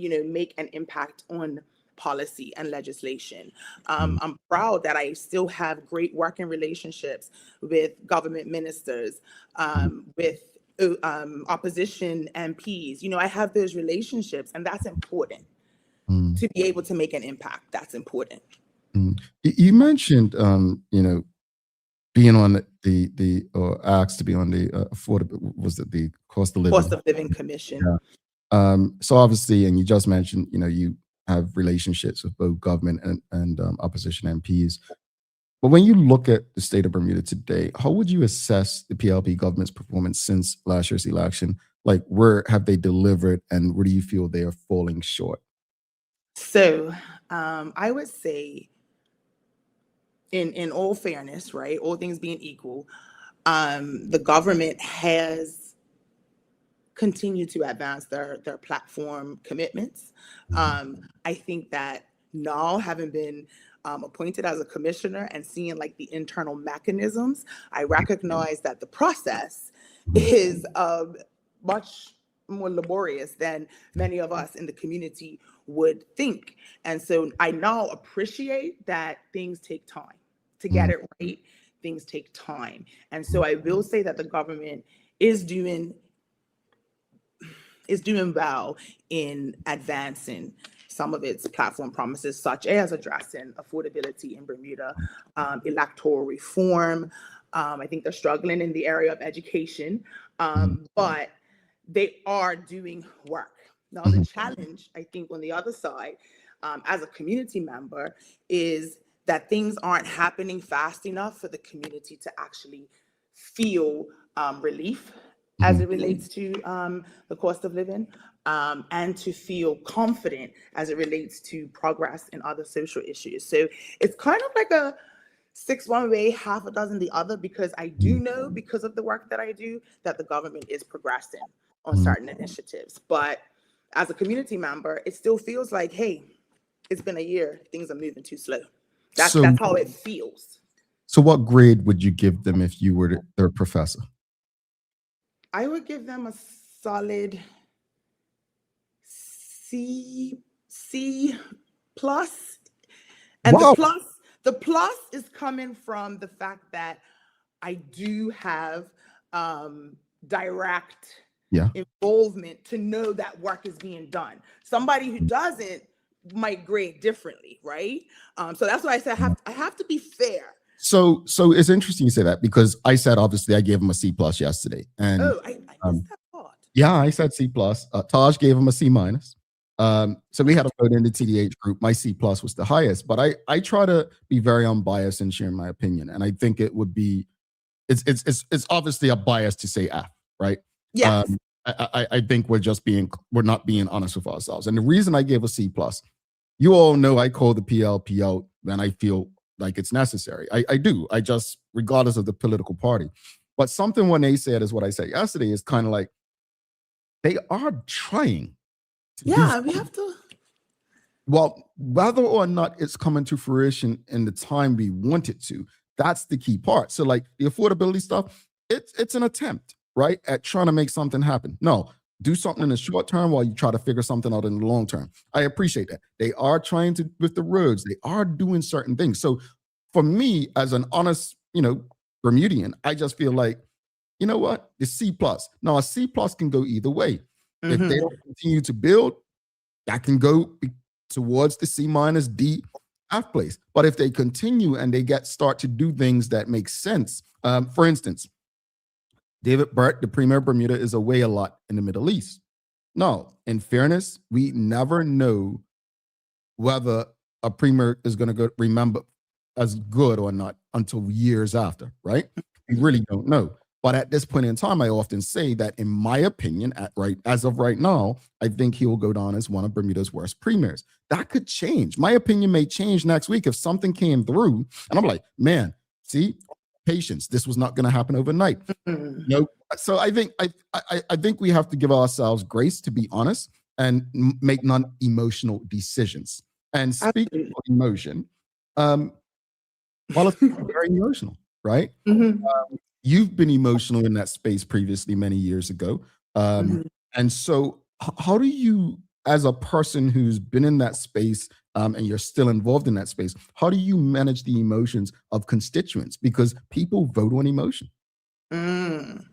make an impact on policy and legislation. I'm proud that I still have great working relationships with government ministers, with opposition MPs. I have those relationships, and that's important. To be able to make an impact, that's important. You mentioned, being on the or asked to be on the affordable, was it the cost of living? Cost of Living Commission. Yeah. So obviously, and you just mentioned, you have relationships with both government and opposition MPs. But when you look at the state of Bermuda today, how would you assess the PLP government's performance since last year's election? Like, where have they delivered, and where do you feel they are falling short? So I would say, in all fairness, right, all things being equal, the government has continued to advance their platform commitments. I think that now, having been appointed as a commissioner and seeing like the internal mechanisms, I recognize that the process is much more laborious than many of us in the community would think. And so I now appreciate that things take time to get it right. Things take time. And so I will say that the government is doing well in advancing some of its platform promises, such as addressing affordability in Bermuda, electoral reform. I think they're struggling in the area of education, but they are doing work. Now, the challenge, I think, on the other side, as a community member, is that things aren't happening fast enough for the community to actually feel relief as it relates to the cost of living, and to feel confident as it relates to progress in other social issues. So it's kind of like a 6 one way, half a dozen the other, because I do know, because of the work that I do, that the government is progressing on certain initiatives. But as a community member, it still feels like, hey, it's been a year, things are moving too slow. That's how it feels. So what grade would you give them if you were their professor? I would give them a solid C plus. And Wow. the plus is coming from the fact that I do have direct involvement to know that work is being done. Somebody who doesn't might grade differently, right? So that's why I said I have to be fair. So it's interesting you say that, because I said, obviously, I gave him a C plus yesterday, and I missed that part. yeah, I said C plus. Taj gave him a C minus. So we had a vote in the TDH group. My C plus was the highest, but I try to be very unbiased in sharing my opinion, and I think it would be it's obviously a bias to say F, right? Yes. I think we're not being honest with ourselves, and the reason I gave a C plus, you all know I call the PLP out when I feel like it's necessary. I do. I just, regardless of the political party. But something when they said is what I said yesterday is kind of like, they are trying to do we have to. Well, whether or not it's coming to fruition in the time we want it to, that's the key part. So like the affordability stuff, it's an attempt, right, at trying to make something happen. No, do something in the short term while you try to figure something out in the long term. I appreciate that. They are trying to, with the roads, they are doing certain things. So for me, as an honest, Bermudian, I just feel like, you know what, the C plus. Now a C plus can go either way. If they don't continue to build, that can go towards the C minus D F place. But if they continue and they start to do things that make sense, for instance, David Burt, the premier of Bermuda, is away a lot in the Middle East. No, in fairness, we never know whether a premier is going to go remember as good or not until years after, right? We really don't know. But at this point in time, I often say that, in my opinion, as of right now, I think he will go down as one of Bermuda's worst premiers. That could change. My opinion may change next week if something came through, and I'm like, man, see, patience. This was not going to happen overnight. So I think I think we have to give ourselves grace, to be honest, and make non-emotional decisions. And speaking of emotion, well, it's very emotional, right? You've been emotional in that space previously many years ago. And so how do you, as a person who's been in that space and you're still involved in that space, how do you manage the emotions of constituents? Because people vote on emotion. I'm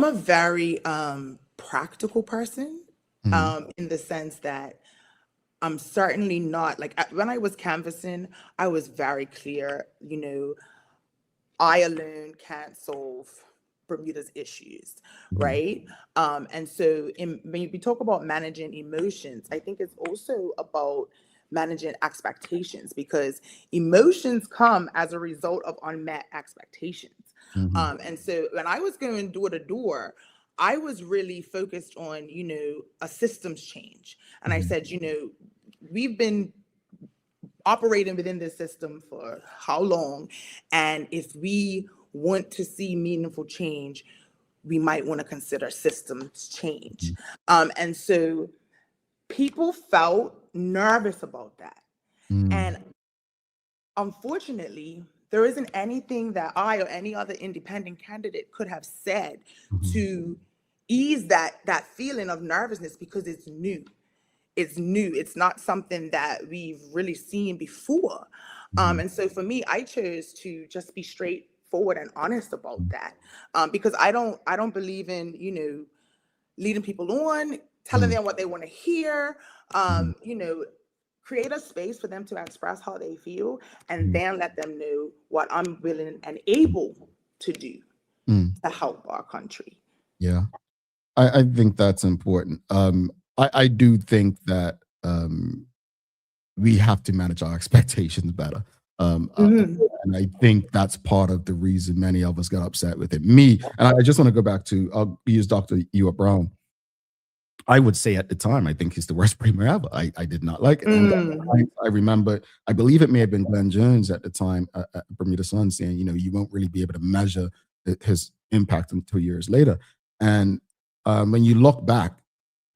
a very practical person in the sense that I'm certainly not like when I was canvassing, I was very clear, I alone can't solve Bermuda's issues, right? And so when we talk about managing emotions, I think it's also about managing expectations, because emotions come as a result of unmet expectations. And so when I was going door to door, I was really focused on, a systems change. And I said, we've been operating within this system for how long? And if we want to see meaningful change, we might want to consider systems change. And so people felt nervous about that. And unfortunately, there isn't anything that I or any other independent candidate could have said to ease that feeling of nervousness, because it's new. It's new. It's not something that we've really seen before. And so for me, I chose to just be straightforward and honest about that, because I don't believe in, leading people on, telling them what they want to hear, create a space for them to express how they feel, and then let them know what I'm willing and able to do to help our country. Yeah, I think that's important. I do think that we have to manage our expectations better. And I think that's part of the reason many of us got upset with it. Me, and I just want to go back to, I'll use Dr. Ewart Brown. I would say at the time, I think he's the worst premier ever. I did not like it. And I remember, I believe it may have been Glenn Jones at the time at Bermuda Sun saying, you won't really be able to measure his impact until years later. And when you look back,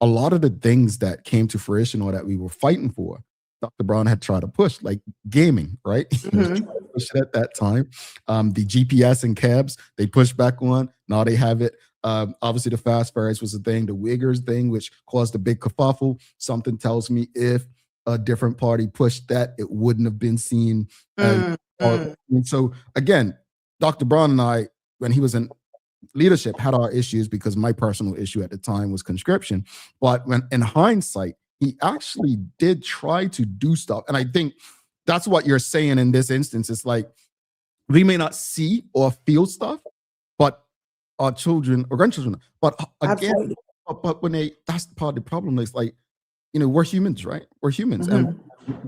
a lot of the things that came to fruition or that we were fighting for, Dr. Brown had tried to push, like gaming, right? He was trying to push it at that time. The GPS and cabs, they pushed back on. Now they have it. Obviously, the fast fares was a thing. The Uyghurs thing, which caused a big kerfuffle. Something tells me if a different party pushed that, it wouldn't have been seen. And so, again, Dr. Brown and I, when he was in leadership, had our issues because my personal issue at the time was conscription. But when in hindsight, he actually did try to do stuff. And I think that's what you're saying in this instance. It's like, we may not see or feel stuff, but our children or grandchildren, but again, but when that's part of the problem. It's like, we're humans, right? We're humans. And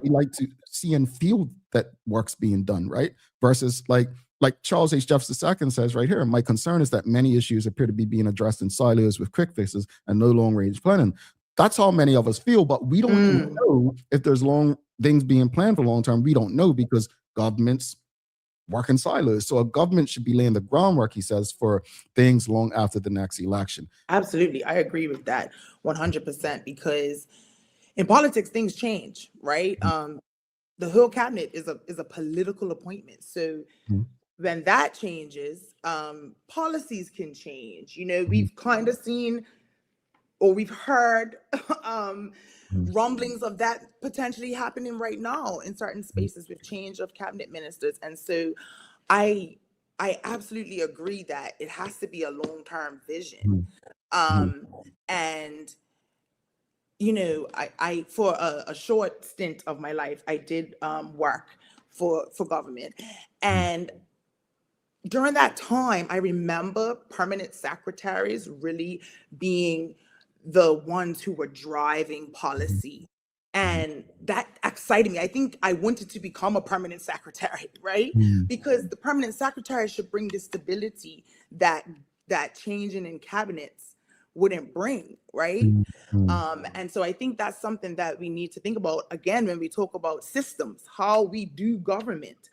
we like to see and feel that work's being done, right? Versus like Charles H. Jefferson II says right here, my concern is that many issues appear to be being addressed in silos with quick fixes and no long-range planning. That's how many of us feel, but we don't know if there's long things being planned for long term. We don't know because governments work in silos. So a government should be laying the groundwork, he says, for things long after the next election. Absolutely. I agree with that 100%, because in politics, things change, right? The whole cabinet is a political appointment. So when that changes, policies can change. We've kind of seen, or we've heard rumblings of that potentially happening right now in certain spaces with change of cabinet ministers. And so I absolutely agree that it has to be a long-term vision. And I for a short stint of my life, I did work for government. And during that time, I remember permanent secretaries really being the ones who were driving policy. And that excited me. I think I wanted to become a permanent secretary, right? Because the permanent secretary should bring the stability that changing in cabinets wouldn't bring, right? And so I think that's something that we need to think about, again, when we talk about systems, how we do government.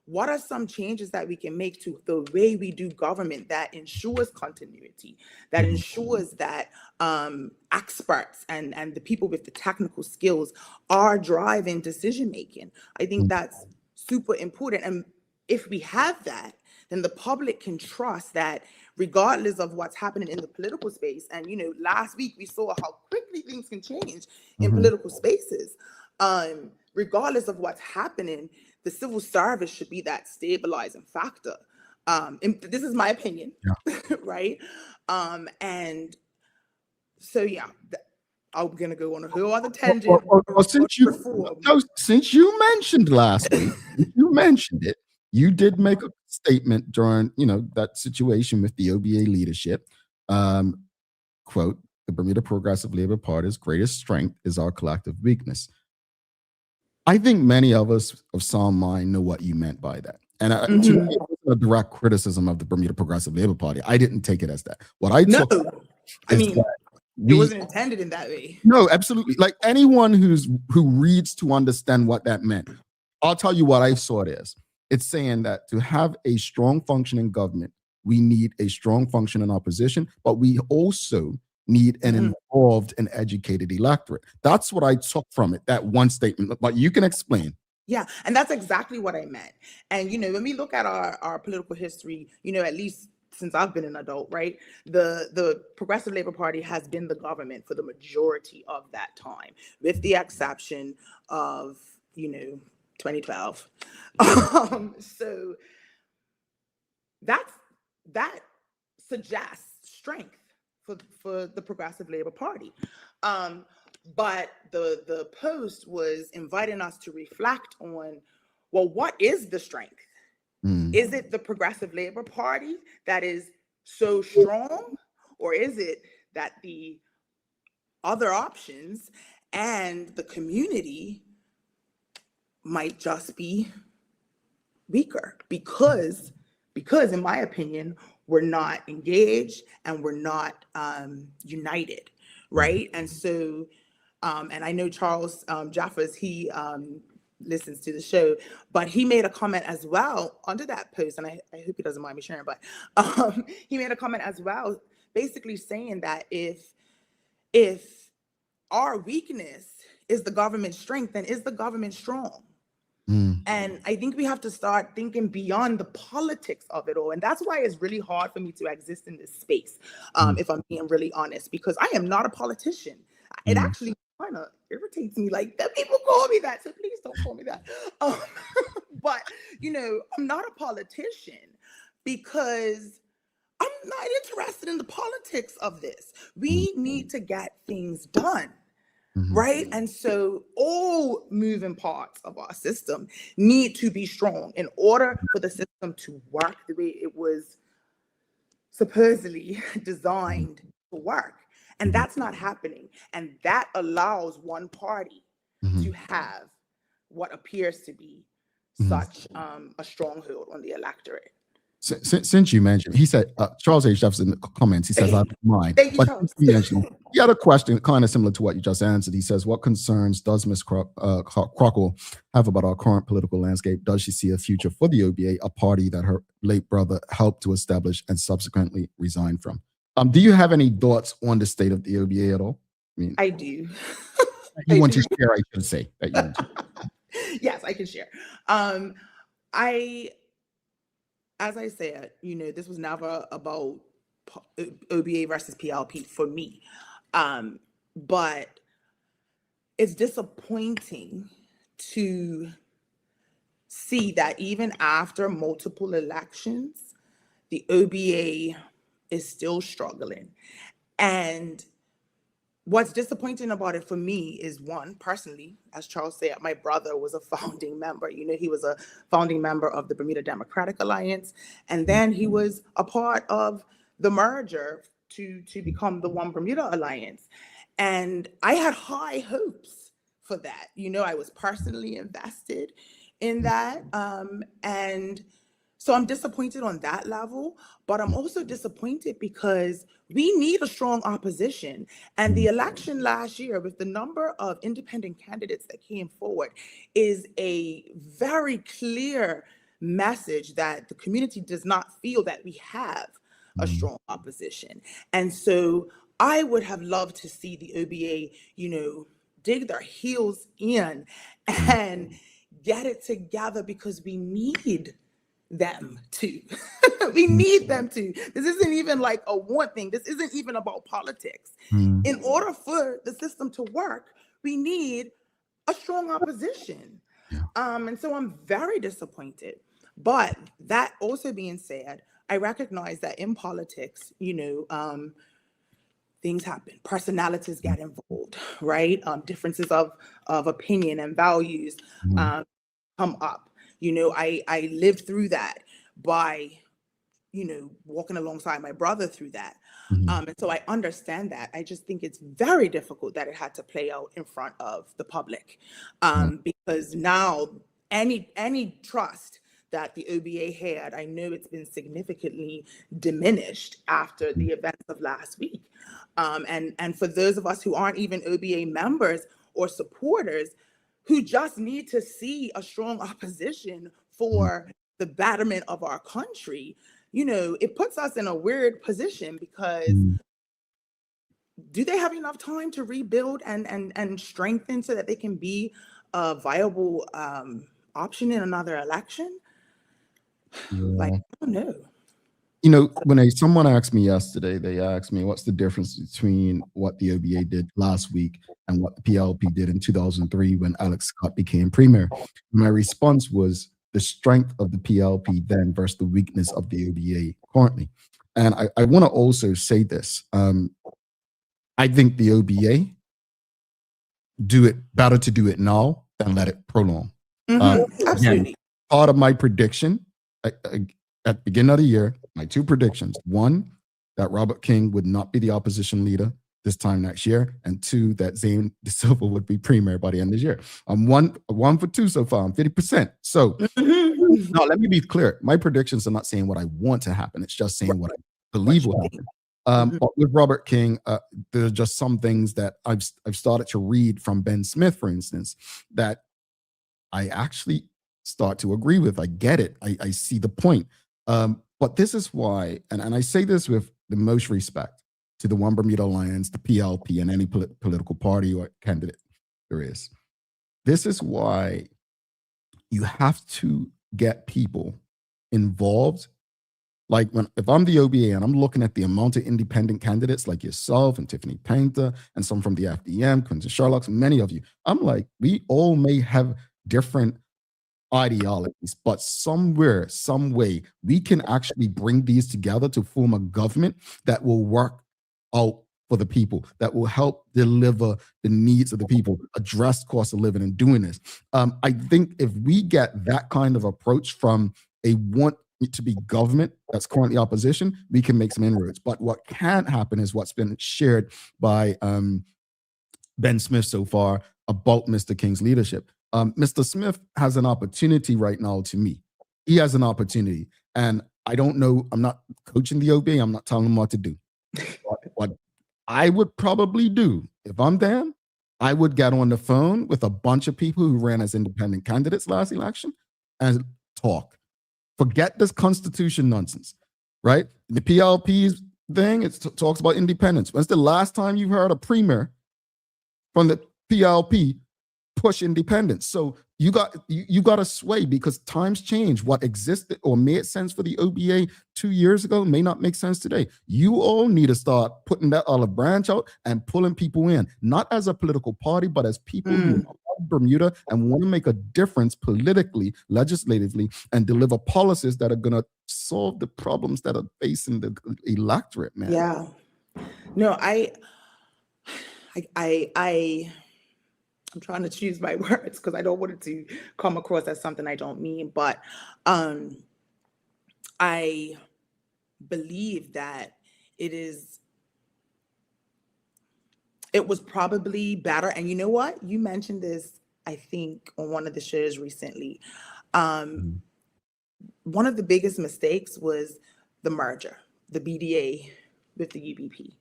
What are some changes that we can make to the way we do government that ensures continuity, that ensures that experts and the people with the technical skills are driving decision making? I think that's super important. And if we have that, then the public can trust that regardless of what's happening in the political space. And, last week we saw how quickly things can change in political spaces. Regardless of what's happening, the civil service should be that stabilizing factor. And this is my opinion, right? And so, I'm gonna go on a whole other tangent. Since you mentioned last week, you mentioned it. You did make a statement during, that situation with the OBA leadership. Quote, the Bermuda Progressive Labor Party's greatest strength is our collective weakness. I think many of us of sound mind know what you meant by that. And to me, it wasn't a direct criticism of the Bermuda Progressive Labor Party. I didn't take it as that. What I took it wasn't intended in that way. No, absolutely. Like anyone who reads to understand what that meant, I'll tell you what I saw it as. It's saying that to have a strong functioning government, we need a strong functioning opposition, but we also need an involved and educated electorate. That's what I took from it, that one statement. But you can explain. Yeah, and that's exactly what I meant. And, when we look at our political history, at least since I've been an adult, right, the Progressive Labor Party has been the government for the majority of that time, with the exception of, 2012. So that suggests strength for the Progressive Labor Party. But the post was inviting us to reflect on, well, what is the strength? Is it the Progressive Labor Party that is so strong, or is it that the other options and the community might just be weaker because in my opinion, we're not engaged and we're not united, right? And so, and I know Charles Jaffers, he listens to the show, but he made a comment as well under that post, and I hope he doesn't mind me sharing, but he made a comment as well, basically saying that if our weakness is the government's strength, then is the government strong? And I think we have to start thinking beyond the politics of it all. And that's why it's really hard for me to exist in this space, if I'm being really honest, because I am not a politician. It actually kind of irritates me like that people call me that. So please don't call me that. But, I'm not a politician because I'm not interested in the politics of this. We need to get things done. Right. And so all moving parts of our system need to be strong in order for the system to work the way it was supposedly designed to work. And that's not happening. And that allows one party to have what appears to be such a stronghold on the electorate. Since you mentioned, he said, Charles H. Jefferson in the comments, he says, I don't mind. Thank you, but Charles. He had a question kind of similar to what you just answered. He says, what concerns does Ms. Crockwell have about our current political landscape? Does she see a future for the OBA, a party that her late brother helped to establish and subsequently resigned from? Do you have any thoughts on the state of the OBA at all? I do. You want to share, I should say. That you want to. Yes, I can share. As I said, this was never about OBA versus PLP for me. But it's disappointing to see that even after multiple elections, the OBA is still struggling. And what's disappointing about it for me is, one, personally, as Charles said, my brother was a founding member. He was a founding member of the Bermuda Democratic Alliance. And then he was a part of the merger to become the One Bermuda Alliance. And I had high hopes for that. I was personally invested in that. And so I'm disappointed on that level, but I'm also disappointed because we need a strong opposition. And the election last year, with the number of independent candidates that came forward, is a very clear message that the community does not feel that we have a strong opposition. And so I would have loved to see the OBA, dig their heels in and get it together, because we need them to. We need them to. This isn't even like a want thing. This isn't even about politics. In order for the system to work, we need a strong opposition. And so I'm very disappointed. But that also being said, I recognize that in politics, things happen, personalities get involved, right? Differences of opinion and values come up. You know, I lived through that by, you know, walking alongside my brother through that. And so I understand that. I just think it's very difficult that it had to play out in front of the public, because now any trust that the OBA had, I know it's been significantly diminished after the events of last week. And for those of us who aren't even OBA members or supporters, who just need to see a strong opposition for the betterment of our country, you know, it puts us in a weird position, because do they have enough time to rebuild and strengthen so that they can be a viable option in another election? Like, I don't know. You know, when someone asked me yesterday, they asked me, what's the difference between what the OBA did last week and what the PLP did in 2003 when Alex Scott became premier? My response was the strength of the PLP then versus the weakness of the OBA currently. And I want to also say this. I think the OBA better to do it now than let it prolong. Absolutely. Again, part of my prediction at the beginning of the year, my two predictions: one, that Robert King would not be the opposition leader this time next year, and two, that Zane De Silva would be premier by the end of the year. I'm one for two so far. I'm 50%. So now let me be clear. My predictions are not saying what I want to happen. It's just saying what I believe will happen. But with Robert King, there's just some things that I've started to read from Ben Smith, for instance, that I actually start to agree with. I get it. I see the point. But this is why, and I say this with the most respect to the One Bermuda Alliance, the PLP, and any political party or candidate there is. This is why you have to get people involved. Like if I'm the OBA and I'm looking at the amount of independent candidates like yourself and Tiffany Painter and some from the FDM, Quentin Sherlock, many of you, I'm like, we all may have different ideologies, but somewhere, some way, we can actually bring these together to form a government that will work out for the people, that will help deliver the needs of the people, address cost of living and doing this. I think if we get that kind of approach from a want it to be government that's currently opposition, we can make some inroads. But what can't happen is what's been shared by Ben Smith so far about Mr. King's leadership. Mr. Smith has an opportunity right now to me. He has an opportunity. And I don't know, I'm not coaching the OBA, I'm not telling him what to do. What I would probably do, if I'm Dan, I would get on the phone with a bunch of people who ran as independent candidates last election and talk. Forget this constitution nonsense, right? The PLP's thing, it talks about independence. When's the last time you heard a premier from the PLP push independence? So you got to sway, because times change. What existed or made sense for the OBA 2 years ago may not make sense today. You all need to start putting that olive branch out and pulling people in, not as a political party, but as people who love Bermuda and want to make a difference politically, legislatively, and deliver policies that are going to solve the problems that are facing the electorate, man. Yeah. No, I'm trying to choose my words because I don't want it to come across as something I don't mean, but I believe that it was probably better. And you know what? You mentioned this, I think, on one of the shows recently. One of the biggest mistakes was the merger, the BDA with the UBP.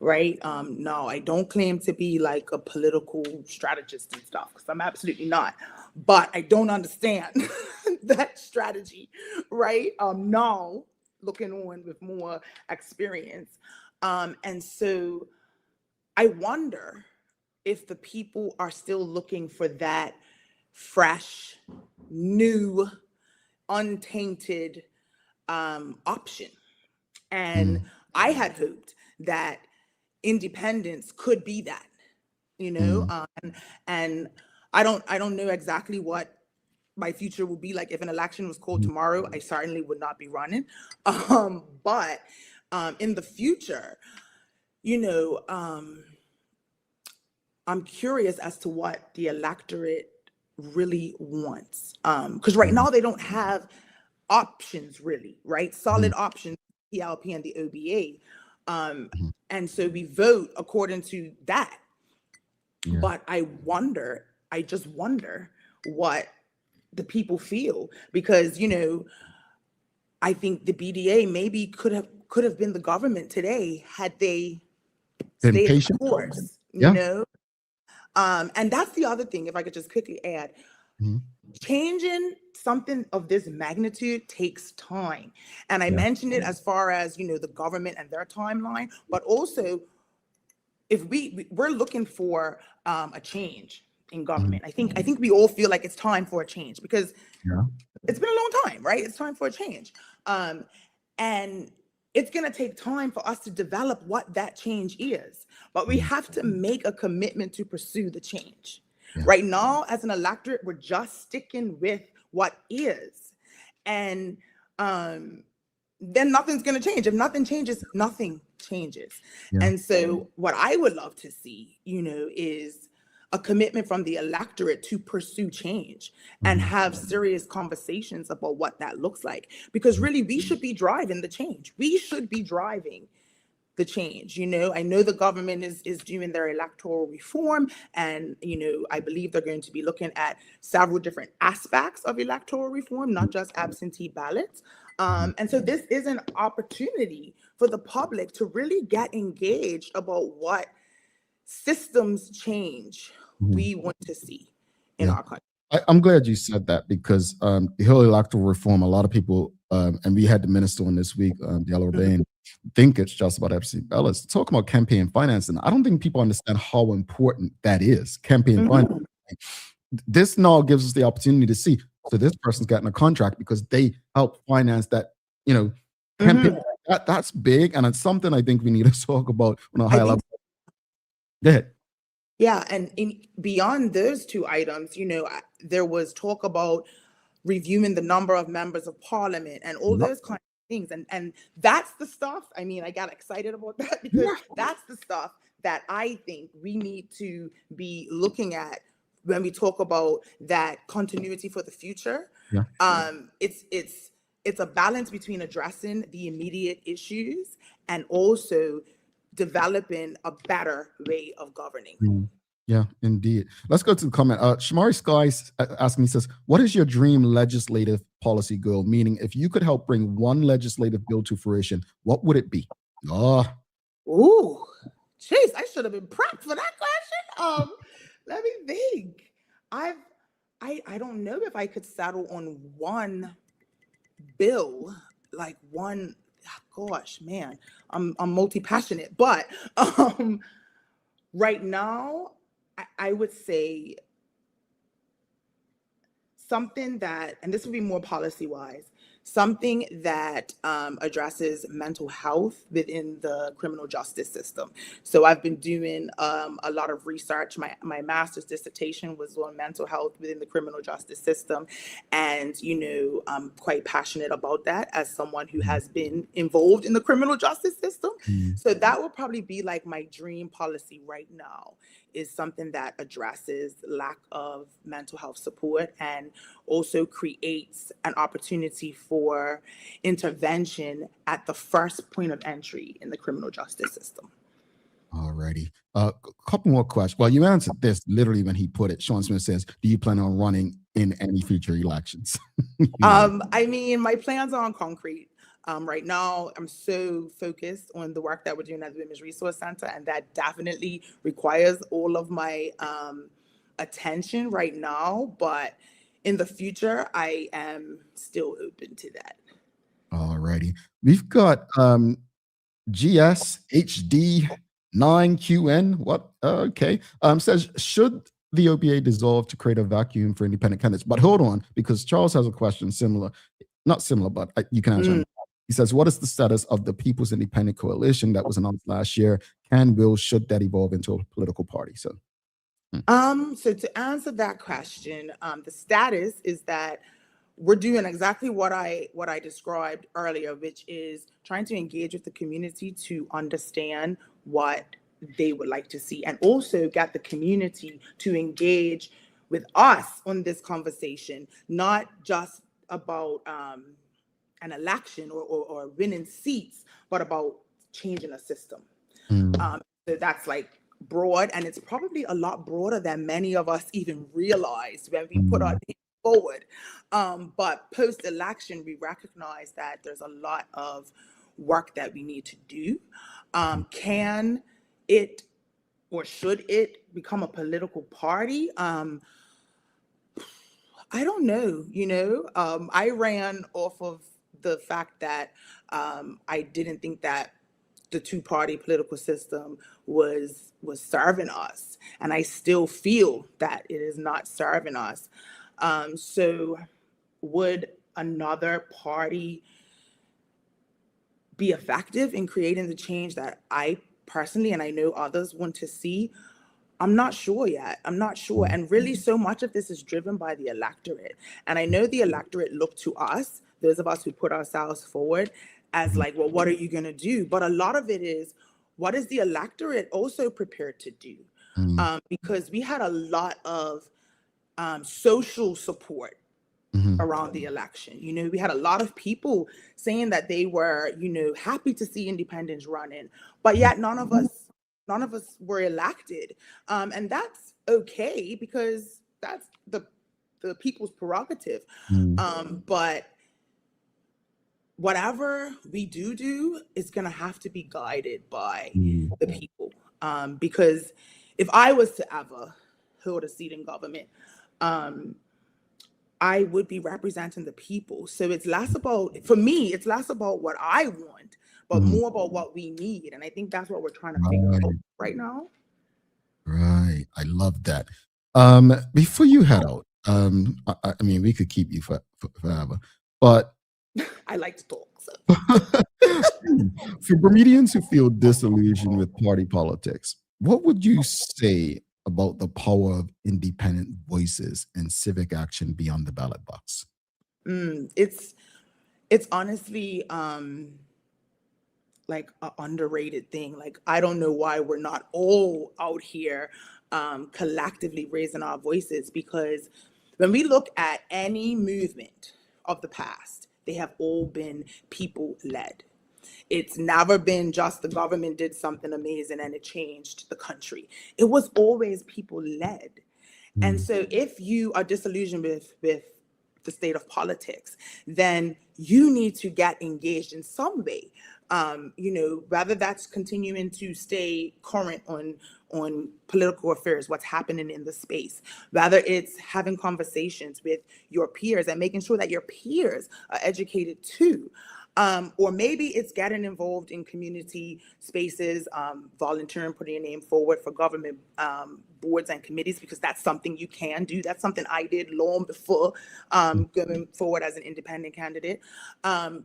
Right? No, I don't claim to be like a political strategist and stuff, because I'm absolutely not. But I don't understand that strategy, right? Now, looking on with more experience. And so I wonder if the people are still looking for that fresh, new, untainted option. And I had hoped that independence could be that, you know, and I don't know exactly what my future will be like. If an election was called tomorrow, I certainly would not be running. But in the future, you know, I'm curious as to what the electorate really wants. Because right now they don't have options really, right? Solid options, PLP and the OBA. And so we vote according to that. But I just wonder what the people feel, because, you know, I think the BDA maybe could have been the government today had they Been stayed the patient. course, you Yeah. know? And that's the other thing, if I could just quickly add, changing something of this magnitude takes time. And I mentioned it as far as, you know, the government and their timeline, but also if we're looking for a change in government, I think we all feel like it's time for a change, because it's been a long time, right? It's time for a change. And it's going to take time for us to develop what that change is. But we have to make a commitment to pursue the change. Right now, as an electorate, we're just sticking with what is. And then nothing's going to change. If nothing changes, nothing changes. And so what I would love to see, you know, is a commitment from the electorate to pursue change and have serious conversations about what that looks like. Because really, we should be driving the change. We should be driving the change. You know, I know the government is doing their electoral reform, and, you know, I believe they're going to be looking at several different aspects of electoral reform, not just absentee ballots. And so this is an opportunity for the public to really get engaged about what systems change we want to see in our country. I'm glad you said that, because the whole electoral reform, a lot of people, and we had the minister on this week, Diallo Bain, think it's just about absentee ballots. Talking about campaign finance, and I don't think people understand how important that is, campaign finance. This now gives us the opportunity to see, so this person's getting a contract because they help finance that, you know, campaign. That's big, and it's something I think we need to talk about on a high level. Go ahead. Yeah, and beyond those two items, you know, there was talk about reviewing the number of members of parliament and all those kind of things. And that's the stuff, I mean, I got excited about that, because that's the stuff that I think we need to be looking at when we talk about that continuity for the future. It's a balance between addressing the immediate issues and also developing a better way of governing. Yeah, indeed. Let's go to the comment. Shamari Skies asking me, says, what is your dream legislative policy goal? Meaning, if you could help bring one legislative bill to fruition, what would it be? Ooh, jeez, I should have been prepped for that question. Let me think. I don't know if I could settle on one bill, like one. Gosh, man, I'm multi-passionate, but right now I would say something that, and this would be more policy-wise, something that addresses mental health within the criminal justice system. So I've been doing a lot of research. My master's dissertation was on mental health within the criminal justice system. And, you know, I'm quite passionate about that as someone who has been involved in the criminal justice system. So that would probably be like my dream policy right now, is something that addresses lack of mental health support and also creates an opportunity for intervention at the first point of entry in the criminal justice system. Alrighty. A couple more questions. Well, you answered this literally when he put it. Sean Smith says, do you plan on running in any future elections? I mean, my plans are on concrete. Right now, I'm so focused on the work that we're doing at the Women's Resource Center, and that definitely requires all of my attention right now. But in the future, I am still open to that. Alrighty. We've got GSHD9QN. What? Okay. Says, should the OBA dissolve to create a vacuum for independent candidates? But hold on, because Charles has a question similar. Not similar, but you can answer. He says, what is the status of the People's Independent Coalition that was announced last year? Should that evolve into a political party? So to answer that question, the status is that we're doing exactly what I described earlier, which is trying to engage with the community to understand what they would like to see, and also get the community to engage with us on this conversation, not just about an election or winning seats, but about changing a system. So that's like broad, and it's probably a lot broader than many of us even realize when we put our name forward. But post-election, we recognize that there's a lot of work that we need to do. Can it or should it become a political party? I don't know, I ran off of the fact that I didn't think that the two-party political system was serving us, and I still feel that it is not serving us. So would another party be effective in creating the change that I personally, and I know others, want to see? I'm not sure yet. I'm not sure. And really, so much of this is driven by the electorate. And I know the electorate look to us, those of us who put ourselves forward, as like, well, what are you going to do? But a lot of it is, what is the electorate also prepared to do? Because we had a lot of social support around the election. We had a lot of people saying that they were, happy to see independents running, but yet none of us were elected. And that's okay, because that's the people's prerogative. But whatever we do is going to have to be guided by the people. Because if I was to ever hold a seat in government, I would be representing the people. So it's less about, for me, it's less about what I want, but more about what we need. And I think that's what we're trying to figure out right now. Right. I love that. Before you head out, I mean, we could keep you forever, but I like to talk. So. For Bermudians who feel disillusioned with party politics, what would you say about the power of independent voices and civic action beyond the ballot box? It's honestly like an underrated thing. Like, I don't know why we're not all out here collectively raising our voices, because when we look at any movement of the past, they have all been people-led. It's never been just the government did something amazing and it changed the country. It was always people-led. And so if you are disillusioned with the state of politics, then you need to get engaged in some way. Whether that's continuing to stay current on political affairs, what's happening in the space, whether it's having conversations with your peers and making sure that your peers are educated too. Or maybe it's getting involved in community spaces, volunteering, putting your name forward for government boards and committees, because that's something you can do. That's something I did long before going forward as an independent candidate.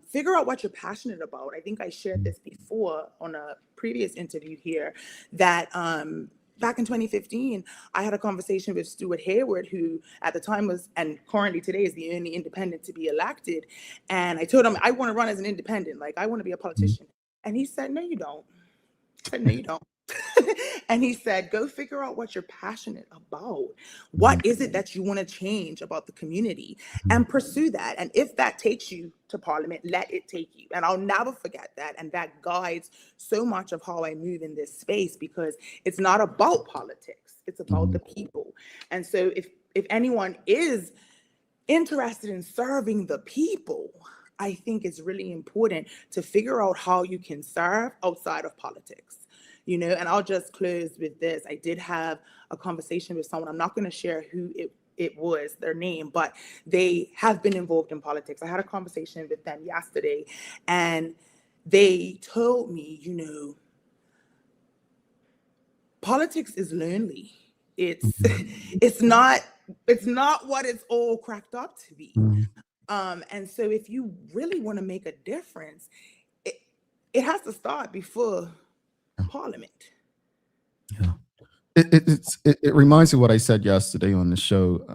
Figure out what you're passionate about. I think I shared this before on a previous interview here, that back in 2015, I had a conversation with Stuart Hayward, who at the time was, and currently today is, the only independent to be elected. And I told him, I want to run as an independent. Like, I want to be a politician. And he said, no, you don't. I said, no, you don't. And he said, go figure out what you're passionate about. What is it that you want to change about the community, and pursue that. And if that takes you to parliament, let it take you. And I'll never forget that. And that guides so much of how I move in this space, because it's not about politics. It's about the people. And so if anyone is interested in serving the people, I think it's really important to figure out how you can serve outside of politics. And I'll just close with this. I did have a conversation with someone. I'm not going to share who it was, their name, but they have been involved in politics. I had a conversation with them yesterday, and they told me, politics is lonely. It's not what it's all cracked up to be. And so if you really want to make a difference, it has to start before Parliament. Yeah, it reminds me of what I said yesterday on the show.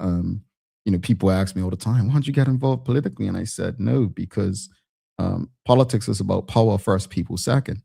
People ask me all the time, why don't you get involved politically? And I said no, because politics is about power first, people second.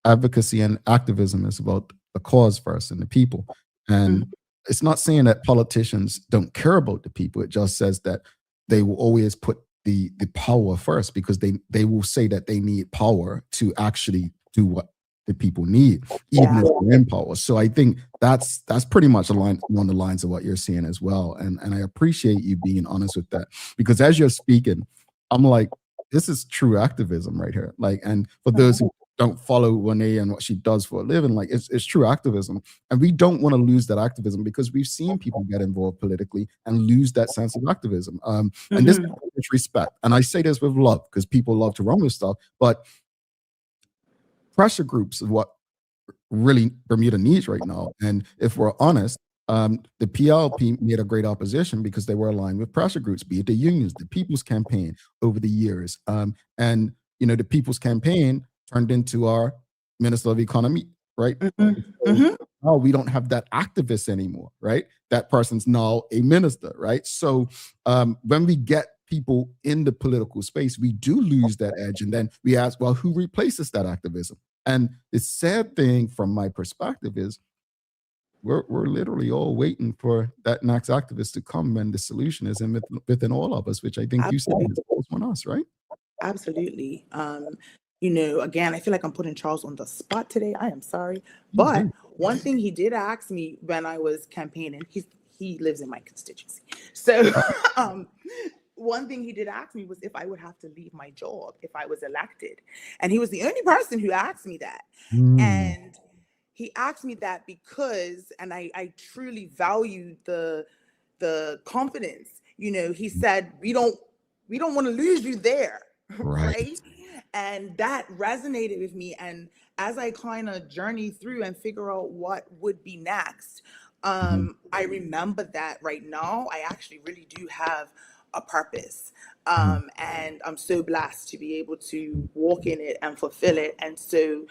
advocacy and activism is about the cause first and the people. And it's not saying that politicians don't care about the people. It just says that they will always put the power first, because they will say that they need power to actually do what the people need, even if they're in power. So I think that's pretty much along the lines of what you're saying as well. And I appreciate you being honest with that, because as you're speaking, I'm like, this is true activism right here. Like, and for those who don't follow Juanae and what she does for a living, like it's true activism. And we don't want to lose that activism, because we've seen people get involved politically and lose that sense of activism. And this is respect. And I say this with love, because people love to run with stuff, but pressure groups is what really Bermuda needs right now. And if we're honest, the PLP made a great opposition because they were aligned with pressure groups, be it the unions, the People's Campaign over the years. And, you know, the People's Campaign turned into our Minister of Economy, right? Now we don't have that activist anymore, right? That person's now a minister, right? So when we get people in the political space, we do lose that edge. And then we ask, well, who replaces that activism? And the sad thing from my perspective is we're literally all waiting for that next activist to come, and the solution is within all of us, which I think you said is on us, right? Absolutely. You know, again, I feel like I'm putting Charles on the spot today. I am sorry. But one thing he did ask me when I was campaigning, he lives in my constituency. So one thing he did ask me was if I would have to leave my job if I was elected. And he was the only person who asked me that. And he asked me that because, and I truly value the confidence. You know, he said, we don't want to lose you there, right? And that resonated with me. And as I kind of journey through and figure out what would be next, I remember that right now I actually really do have a purpose. And I'm so blessed to be able to walk in it and fulfill it. And so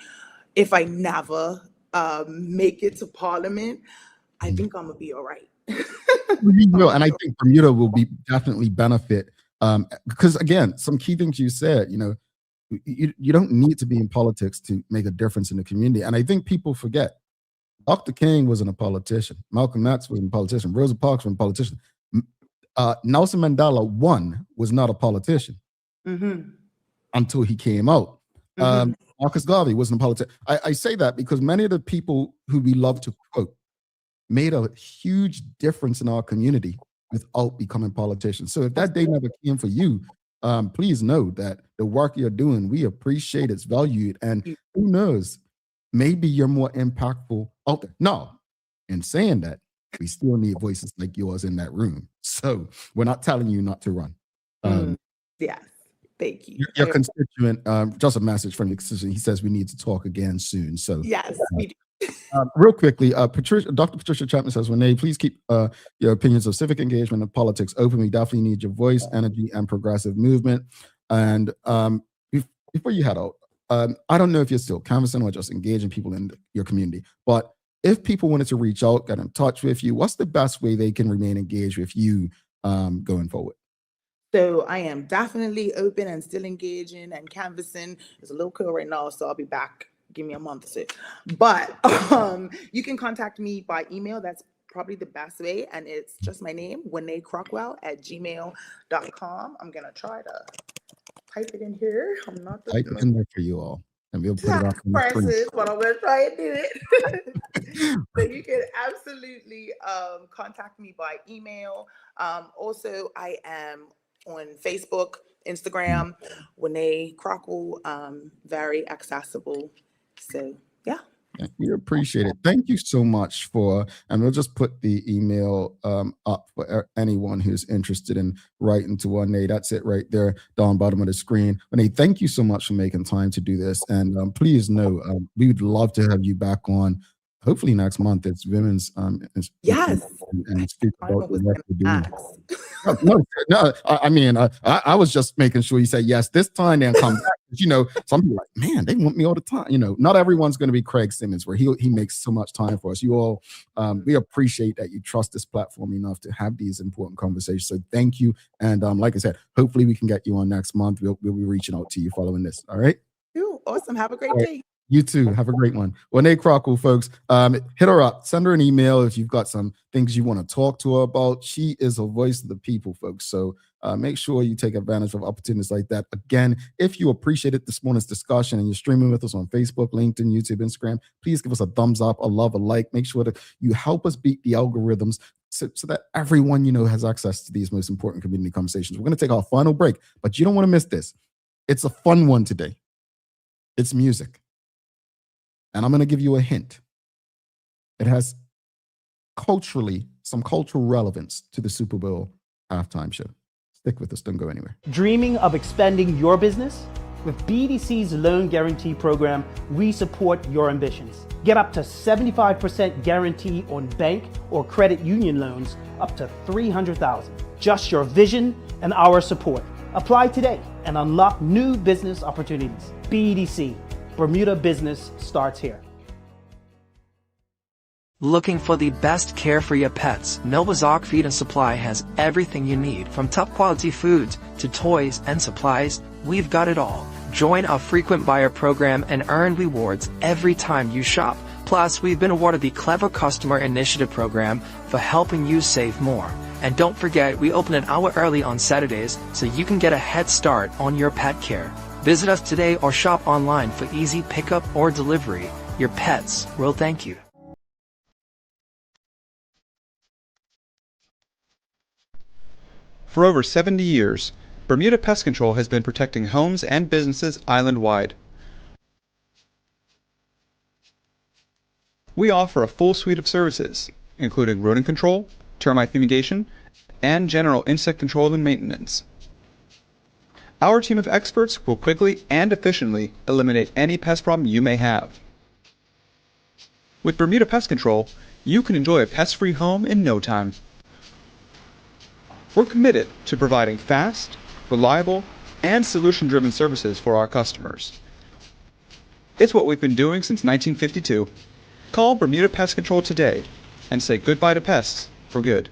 if I never make it to Parliament, I think I'm gonna be all right. You will, and I think Bermuda will definitely benefit, because again, some key things you said, you know, you don't need to be in politics to make a difference in the community. And I think people forget, Dr. King wasn't a politician, Malcolm X wasn't a politician, Rosa Parks wasn't a politician, Nelson Mandela was not a politician until he came out. Marcus Garvey wasn't a politician. I say that because many of the people who we love to quote made a huge difference in our community without becoming politicians. So if that day never came for you, please know that the work you're doing, we appreciate, it's valued, and who knows, maybe you're more impactful out there. No, in saying that, we still need voices like yours in that room. So we're not telling you not to run. Yes, thank you. Your constituent, just a message from the constituent, he says we need to talk again soon. So yes, we do. Real quickly, Dr. Patricia Chapman says, Juanae, please keep your opinions of civic engagement and politics open. We definitely need your voice, energy, and progressive movement. And before you head out, I don't know if you're still canvassing or just engaging people in your community, but if people wanted to reach out, get in touch with you, what's the best way they can remain engaged with you going forward? So I am definitely open and still engaging and canvassing. It's a little cool right now, so I'll be back. Give me a month or so. But you can contact me by email. That's probably the best way. And it's just my name, Juanae Crockwell @gmail.com. I'm going to try to type it in here. I'm not Type it in there for you all. And we'll put it up on the screen. but I'm going to try and do it. So you can absolutely contact me by email. Also, I am on Facebook, Instagram, Juanae Crockwell, very accessible. So, yeah. We appreciate it. Thank you so much and we'll just put the email up for anyone who's interested in writing to Juanae. That's it right there down bottom of the screen. Juanae, thank you so much for making time to do this. And please know, we would love to have you back on, hopefully next month. It's Women's yes. And speak about the work we're doing. No, I mean, I was just making sure you say yes this time and come back. You know, some people are like, man, they want me all the time. You know, not everyone's going to be Craig Simmons, where he makes so much time for us. You all, we appreciate that you trust this platform enough to have these important conversations. So thank you. And like I said, hopefully we can get you on next month. We'll be reaching out to you following this. All right. Awesome. Have a great day. You too. Have a great one. Juanae Crockwell, folks. Hit her up. Send her an email if you've got some things you want to talk to her about. She is a voice of the people, folks. So make sure you take advantage of opportunities like that. Again, if you appreciated this morning's discussion and you're streaming with us on Facebook, LinkedIn, YouTube, Instagram, please give us a thumbs up, a love, a like. Make sure that you help us beat the algorithms so that everyone you know has access to these most important community conversations. We're going to take our final break, but you don't want to miss this. It's a fun one today. It's music. And I'm going to give you a hint. It has some cultural relevance to the Super Bowl halftime show. Stick with us. Don't go anywhere. Dreaming of expanding your business? With BDC's Loan Guarantee Program, we support your ambitions. Get up to 75% guarantee on bank or credit union loans up to $300,000. Just your vision and our support. Apply today and unlock new business opportunities. BDC. Bermuda business starts here. Looking for the best care for your pets? Novazark Feed and Supply has everything you need, from top quality foods to toys and supplies. We've got it all. Join our frequent buyer program and earn rewards every time you shop. Plus, we've been awarded the Clever Customer Initiative program for helping you save more. And don't forget, we open an hour early on Saturdays so you can get a head start on your pet care. Visit us today or shop online for easy pickup or delivery. Your pets will thank you. For over 70 years, Bermuda Pest Control has been protecting homes and businesses island-wide. We offer a full suite of services, including rodent control, termite fumigation, and general insect control and maintenance. Our team of experts will quickly and efficiently eliminate any pest problem you may have. With Bermuda Pest Control, you can enjoy a pest-free home in no time. We're committed to providing fast, reliable, and solution-driven services for our customers. It's what we've been doing since 1952. Call Bermuda Pest Control today and say goodbye to pests for good.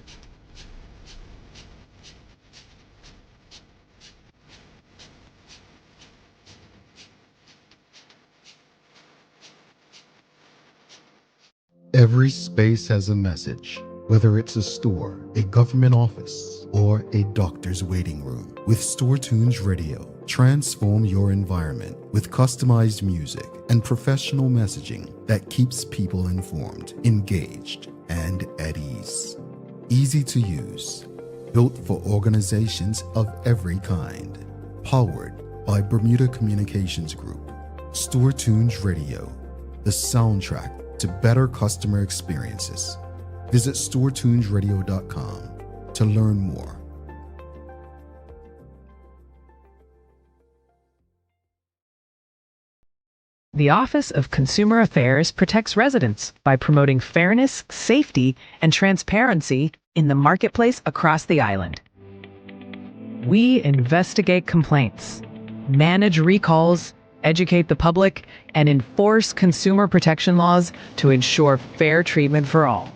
Every space has a message, whether it's a store, a government office, or a doctor's waiting room. With Store Tunes Radio, transform your environment with customized music and professional messaging that keeps people informed, engaged, and at ease. Easy to use, built for organizations of every kind. Powered by Bermuda Communications Group. Store Tunes Radio, the soundtrack to better customer experiences. Visit StoreTunesRadio.com to learn more. The Office of Consumer Affairs protects residents by promoting fairness, safety, and transparency in the marketplace across the island. We investigate complaints, manage recalls, educate the public, and enforce consumer protection laws to ensure fair treatment for all.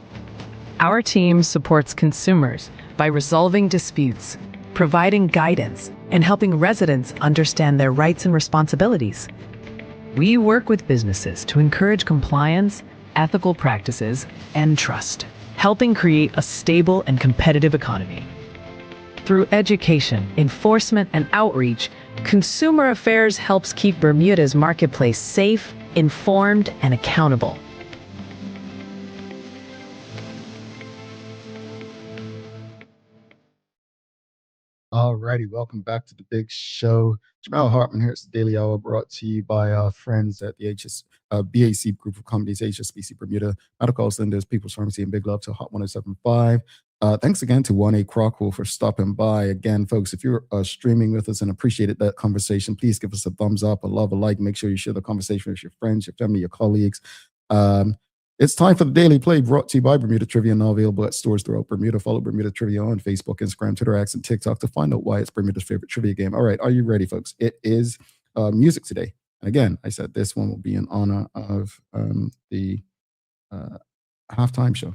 Our team supports consumers by resolving disputes, providing guidance, and helping residents understand their rights and responsibilities. We work with businesses to encourage compliance, ethical practices, and trust, helping create a stable and competitive economy. Through education, enforcement, and outreach, Consumer Affairs helps keep Bermuda's marketplace safe, informed, and accountable. Alrighty, welcome back to the big show. Jamal Hartman here. It's the Daily Hour, brought to you by our friends at the BAC Group of Companies, HSBC Bermuda, Medical Lenders, People's Pharmacy, and big love to Hot 107.5. Thanks again to Juanae Crockwell for stopping by. Again, folks, if you're streaming with us and appreciated that conversation, please give us a thumbs up, a love, a like. Make sure you share the conversation with your friends, your family, your colleagues. It's time for the Daily Play, brought to you by Bermuda Trivia, now available at stores throughout Bermuda. Follow Bermuda Trivia on Facebook, Instagram, Twitter, X, and TikTok to find out why it's Bermuda's favorite trivia game. All right, are you ready, folks? It is music today. Again, I said this one will be in honor of the halftime show.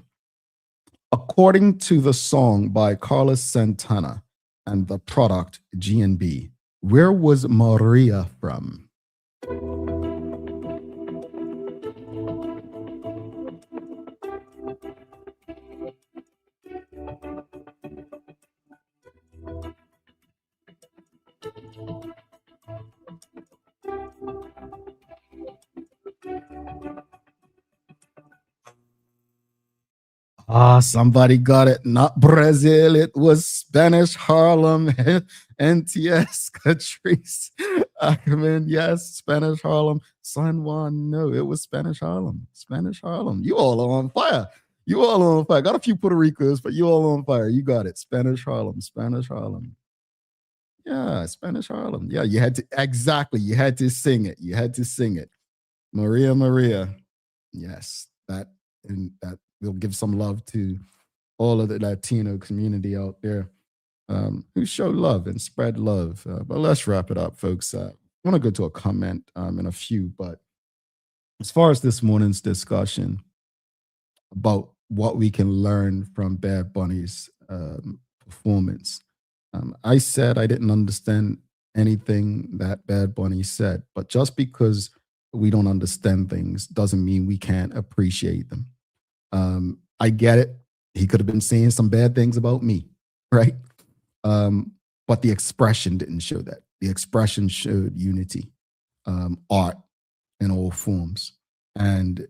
According to the song by Carlos Santana and the product G&B, where was Maria from? Ah, somebody got it. Not Brazil. It was Spanish Harlem. NTS Catrice Ackerman. Yes, Spanish Harlem. San Juan. No, it was Spanish Harlem. Spanish Harlem. You all are on fire. You all are on fire. Got a few Puerto Ricos, but you all on fire. You got it. Spanish Harlem. Spanish Harlem. Yeah, Spanish Harlem. Yeah, you had to exactly. You had to sing it. You had to sing it. Maria Maria. Yes, that and that will give some love to all of the Latino community out there who show love and spread love. But let's wrap it up, folks. I want to go to a comment in a few, but as far as this morning's discussion about what we can learn from Bad Bunny's performance, I said I didn't understand anything that Bad Bunny said, but just because we don't understand things doesn't mean we can't appreciate them. I get it. He could have been saying some bad things about me, right? But the expression didn't show that. The expression showed unity, art in all forms. And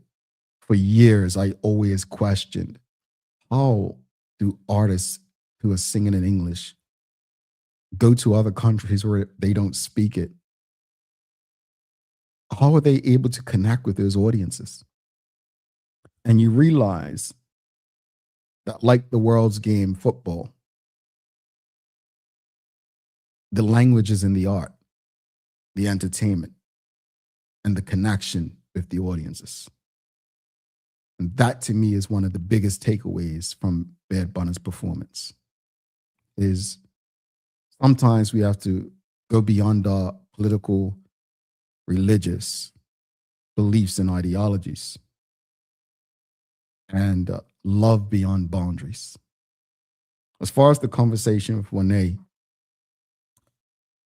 for years, I always questioned, how do artists who are singing in English go to other countries where they don't speak it? How are they able to connect with those audiences? And you realize that, like the world's game, football, the language is in the art, the entertainment, and the connection with the audiences. And that, to me, is one of the biggest takeaways from Bad Bunny's performance, is sometimes we have to go beyond our political, religious beliefs and ideologies and love beyond boundaries. As far as the conversation with Juanae,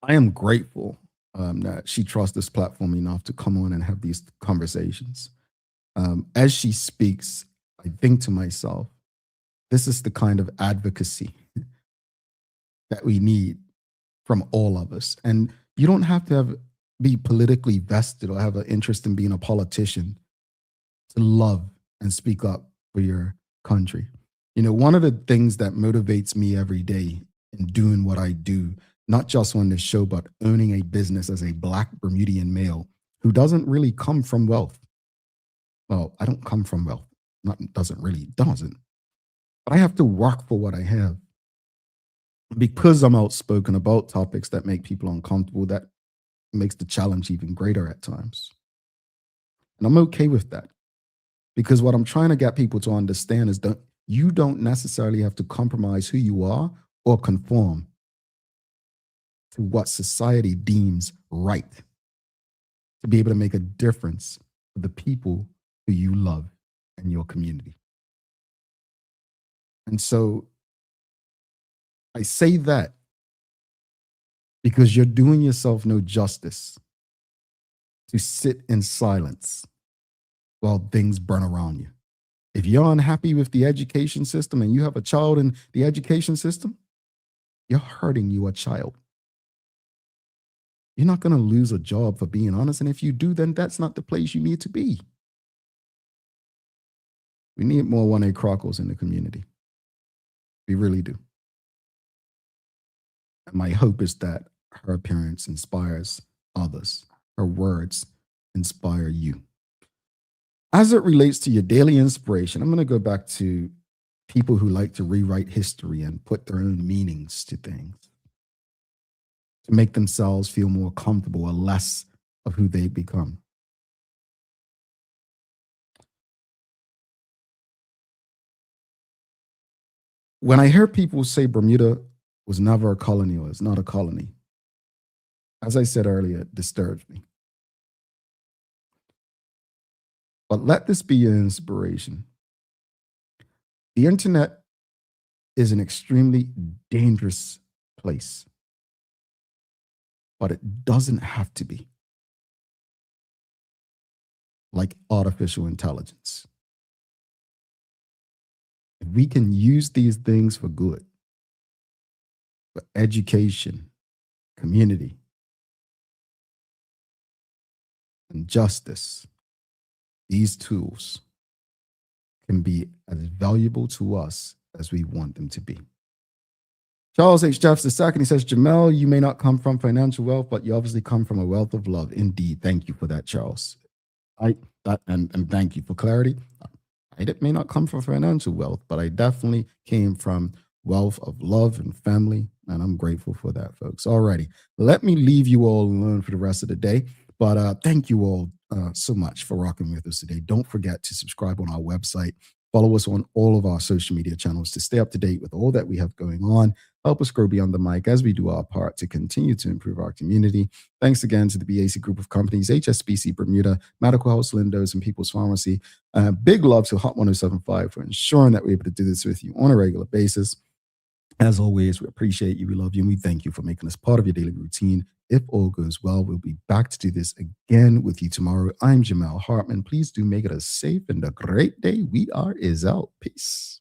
I am grateful that she trusts this platform enough to come on and have these conversations. As she speaks, I think to myself, this is the kind of advocacy that we need from all of us. And you don't have to be politically vested or have an interest in being a politician to love and speak up for your country. You know, one of the things that motivates me every day in doing what I do, not just on this show, but owning a business as a Black Bermudian male who doesn't really come from wealth. Well, I don't come from wealth. Doesn't. But I have to work for what I have. Because I'm outspoken about topics that make people uncomfortable, that makes the challenge even greater at times. And I'm okay with that. Because what I'm trying to get people to understand is that you don't necessarily have to compromise who you are or conform to what society deems right to be able to make a difference for the people who you love in your community. And so I say that because you're doing yourself no justice to sit in silence while things burn around you. If you're unhappy with the education system and you have a child in the education system, you're hurting your child. You're not going to lose a job for being honest. And if you do, then that's not the place you need to be. We need more Juanae Crockwells in the community. We really do. And my hope is that her appearance inspires others. Her words inspire you. As it relates to your daily inspiration, I'm going to go back to people who like to rewrite history and put their own meanings to things to make themselves feel more comfortable or less of who they become. When I hear people say Bermuda was never a colony or is not a colony, as I said earlier, it disturbs me. But let this be your inspiration. The internet is an extremely dangerous place, but it doesn't have to be. Like artificial intelligence. If we can use these things for good, for education, community, and justice, these tools can be as valuable to us as we want them to be. Charles H. Jeffs II, he says, Jamel, you may not come from financial wealth, but you obviously come from a wealth of love. Indeed. Thank you for that, Charles. And thank you for clarity. I may not come from financial wealth, but I definitely came from wealth of love and family, and I'm grateful for that, folks. Alrighty, let me leave you all alone for the rest of the day, but thank you all so much for rocking with us today. Don't forget to subscribe on our website. Follow us on all of our social media channels to stay up to date with all that we have going on. Help us grow beyond the mic as we do our part to continue to improve our community. Thanks again to the BAC Group of Companies, HSBC Bermuda, Medical House Lindos, and People's Pharmacy. Big love to Hot 1075 for ensuring that we're able to do this with you on a regular basis. As always, we appreciate you, we love you, and we thank you for making us part of your daily routine. If all goes well, we'll be back to do this again with you tomorrow. I'm Jamel Hartman. Please do make it a safe and a great day. We are out. Peace.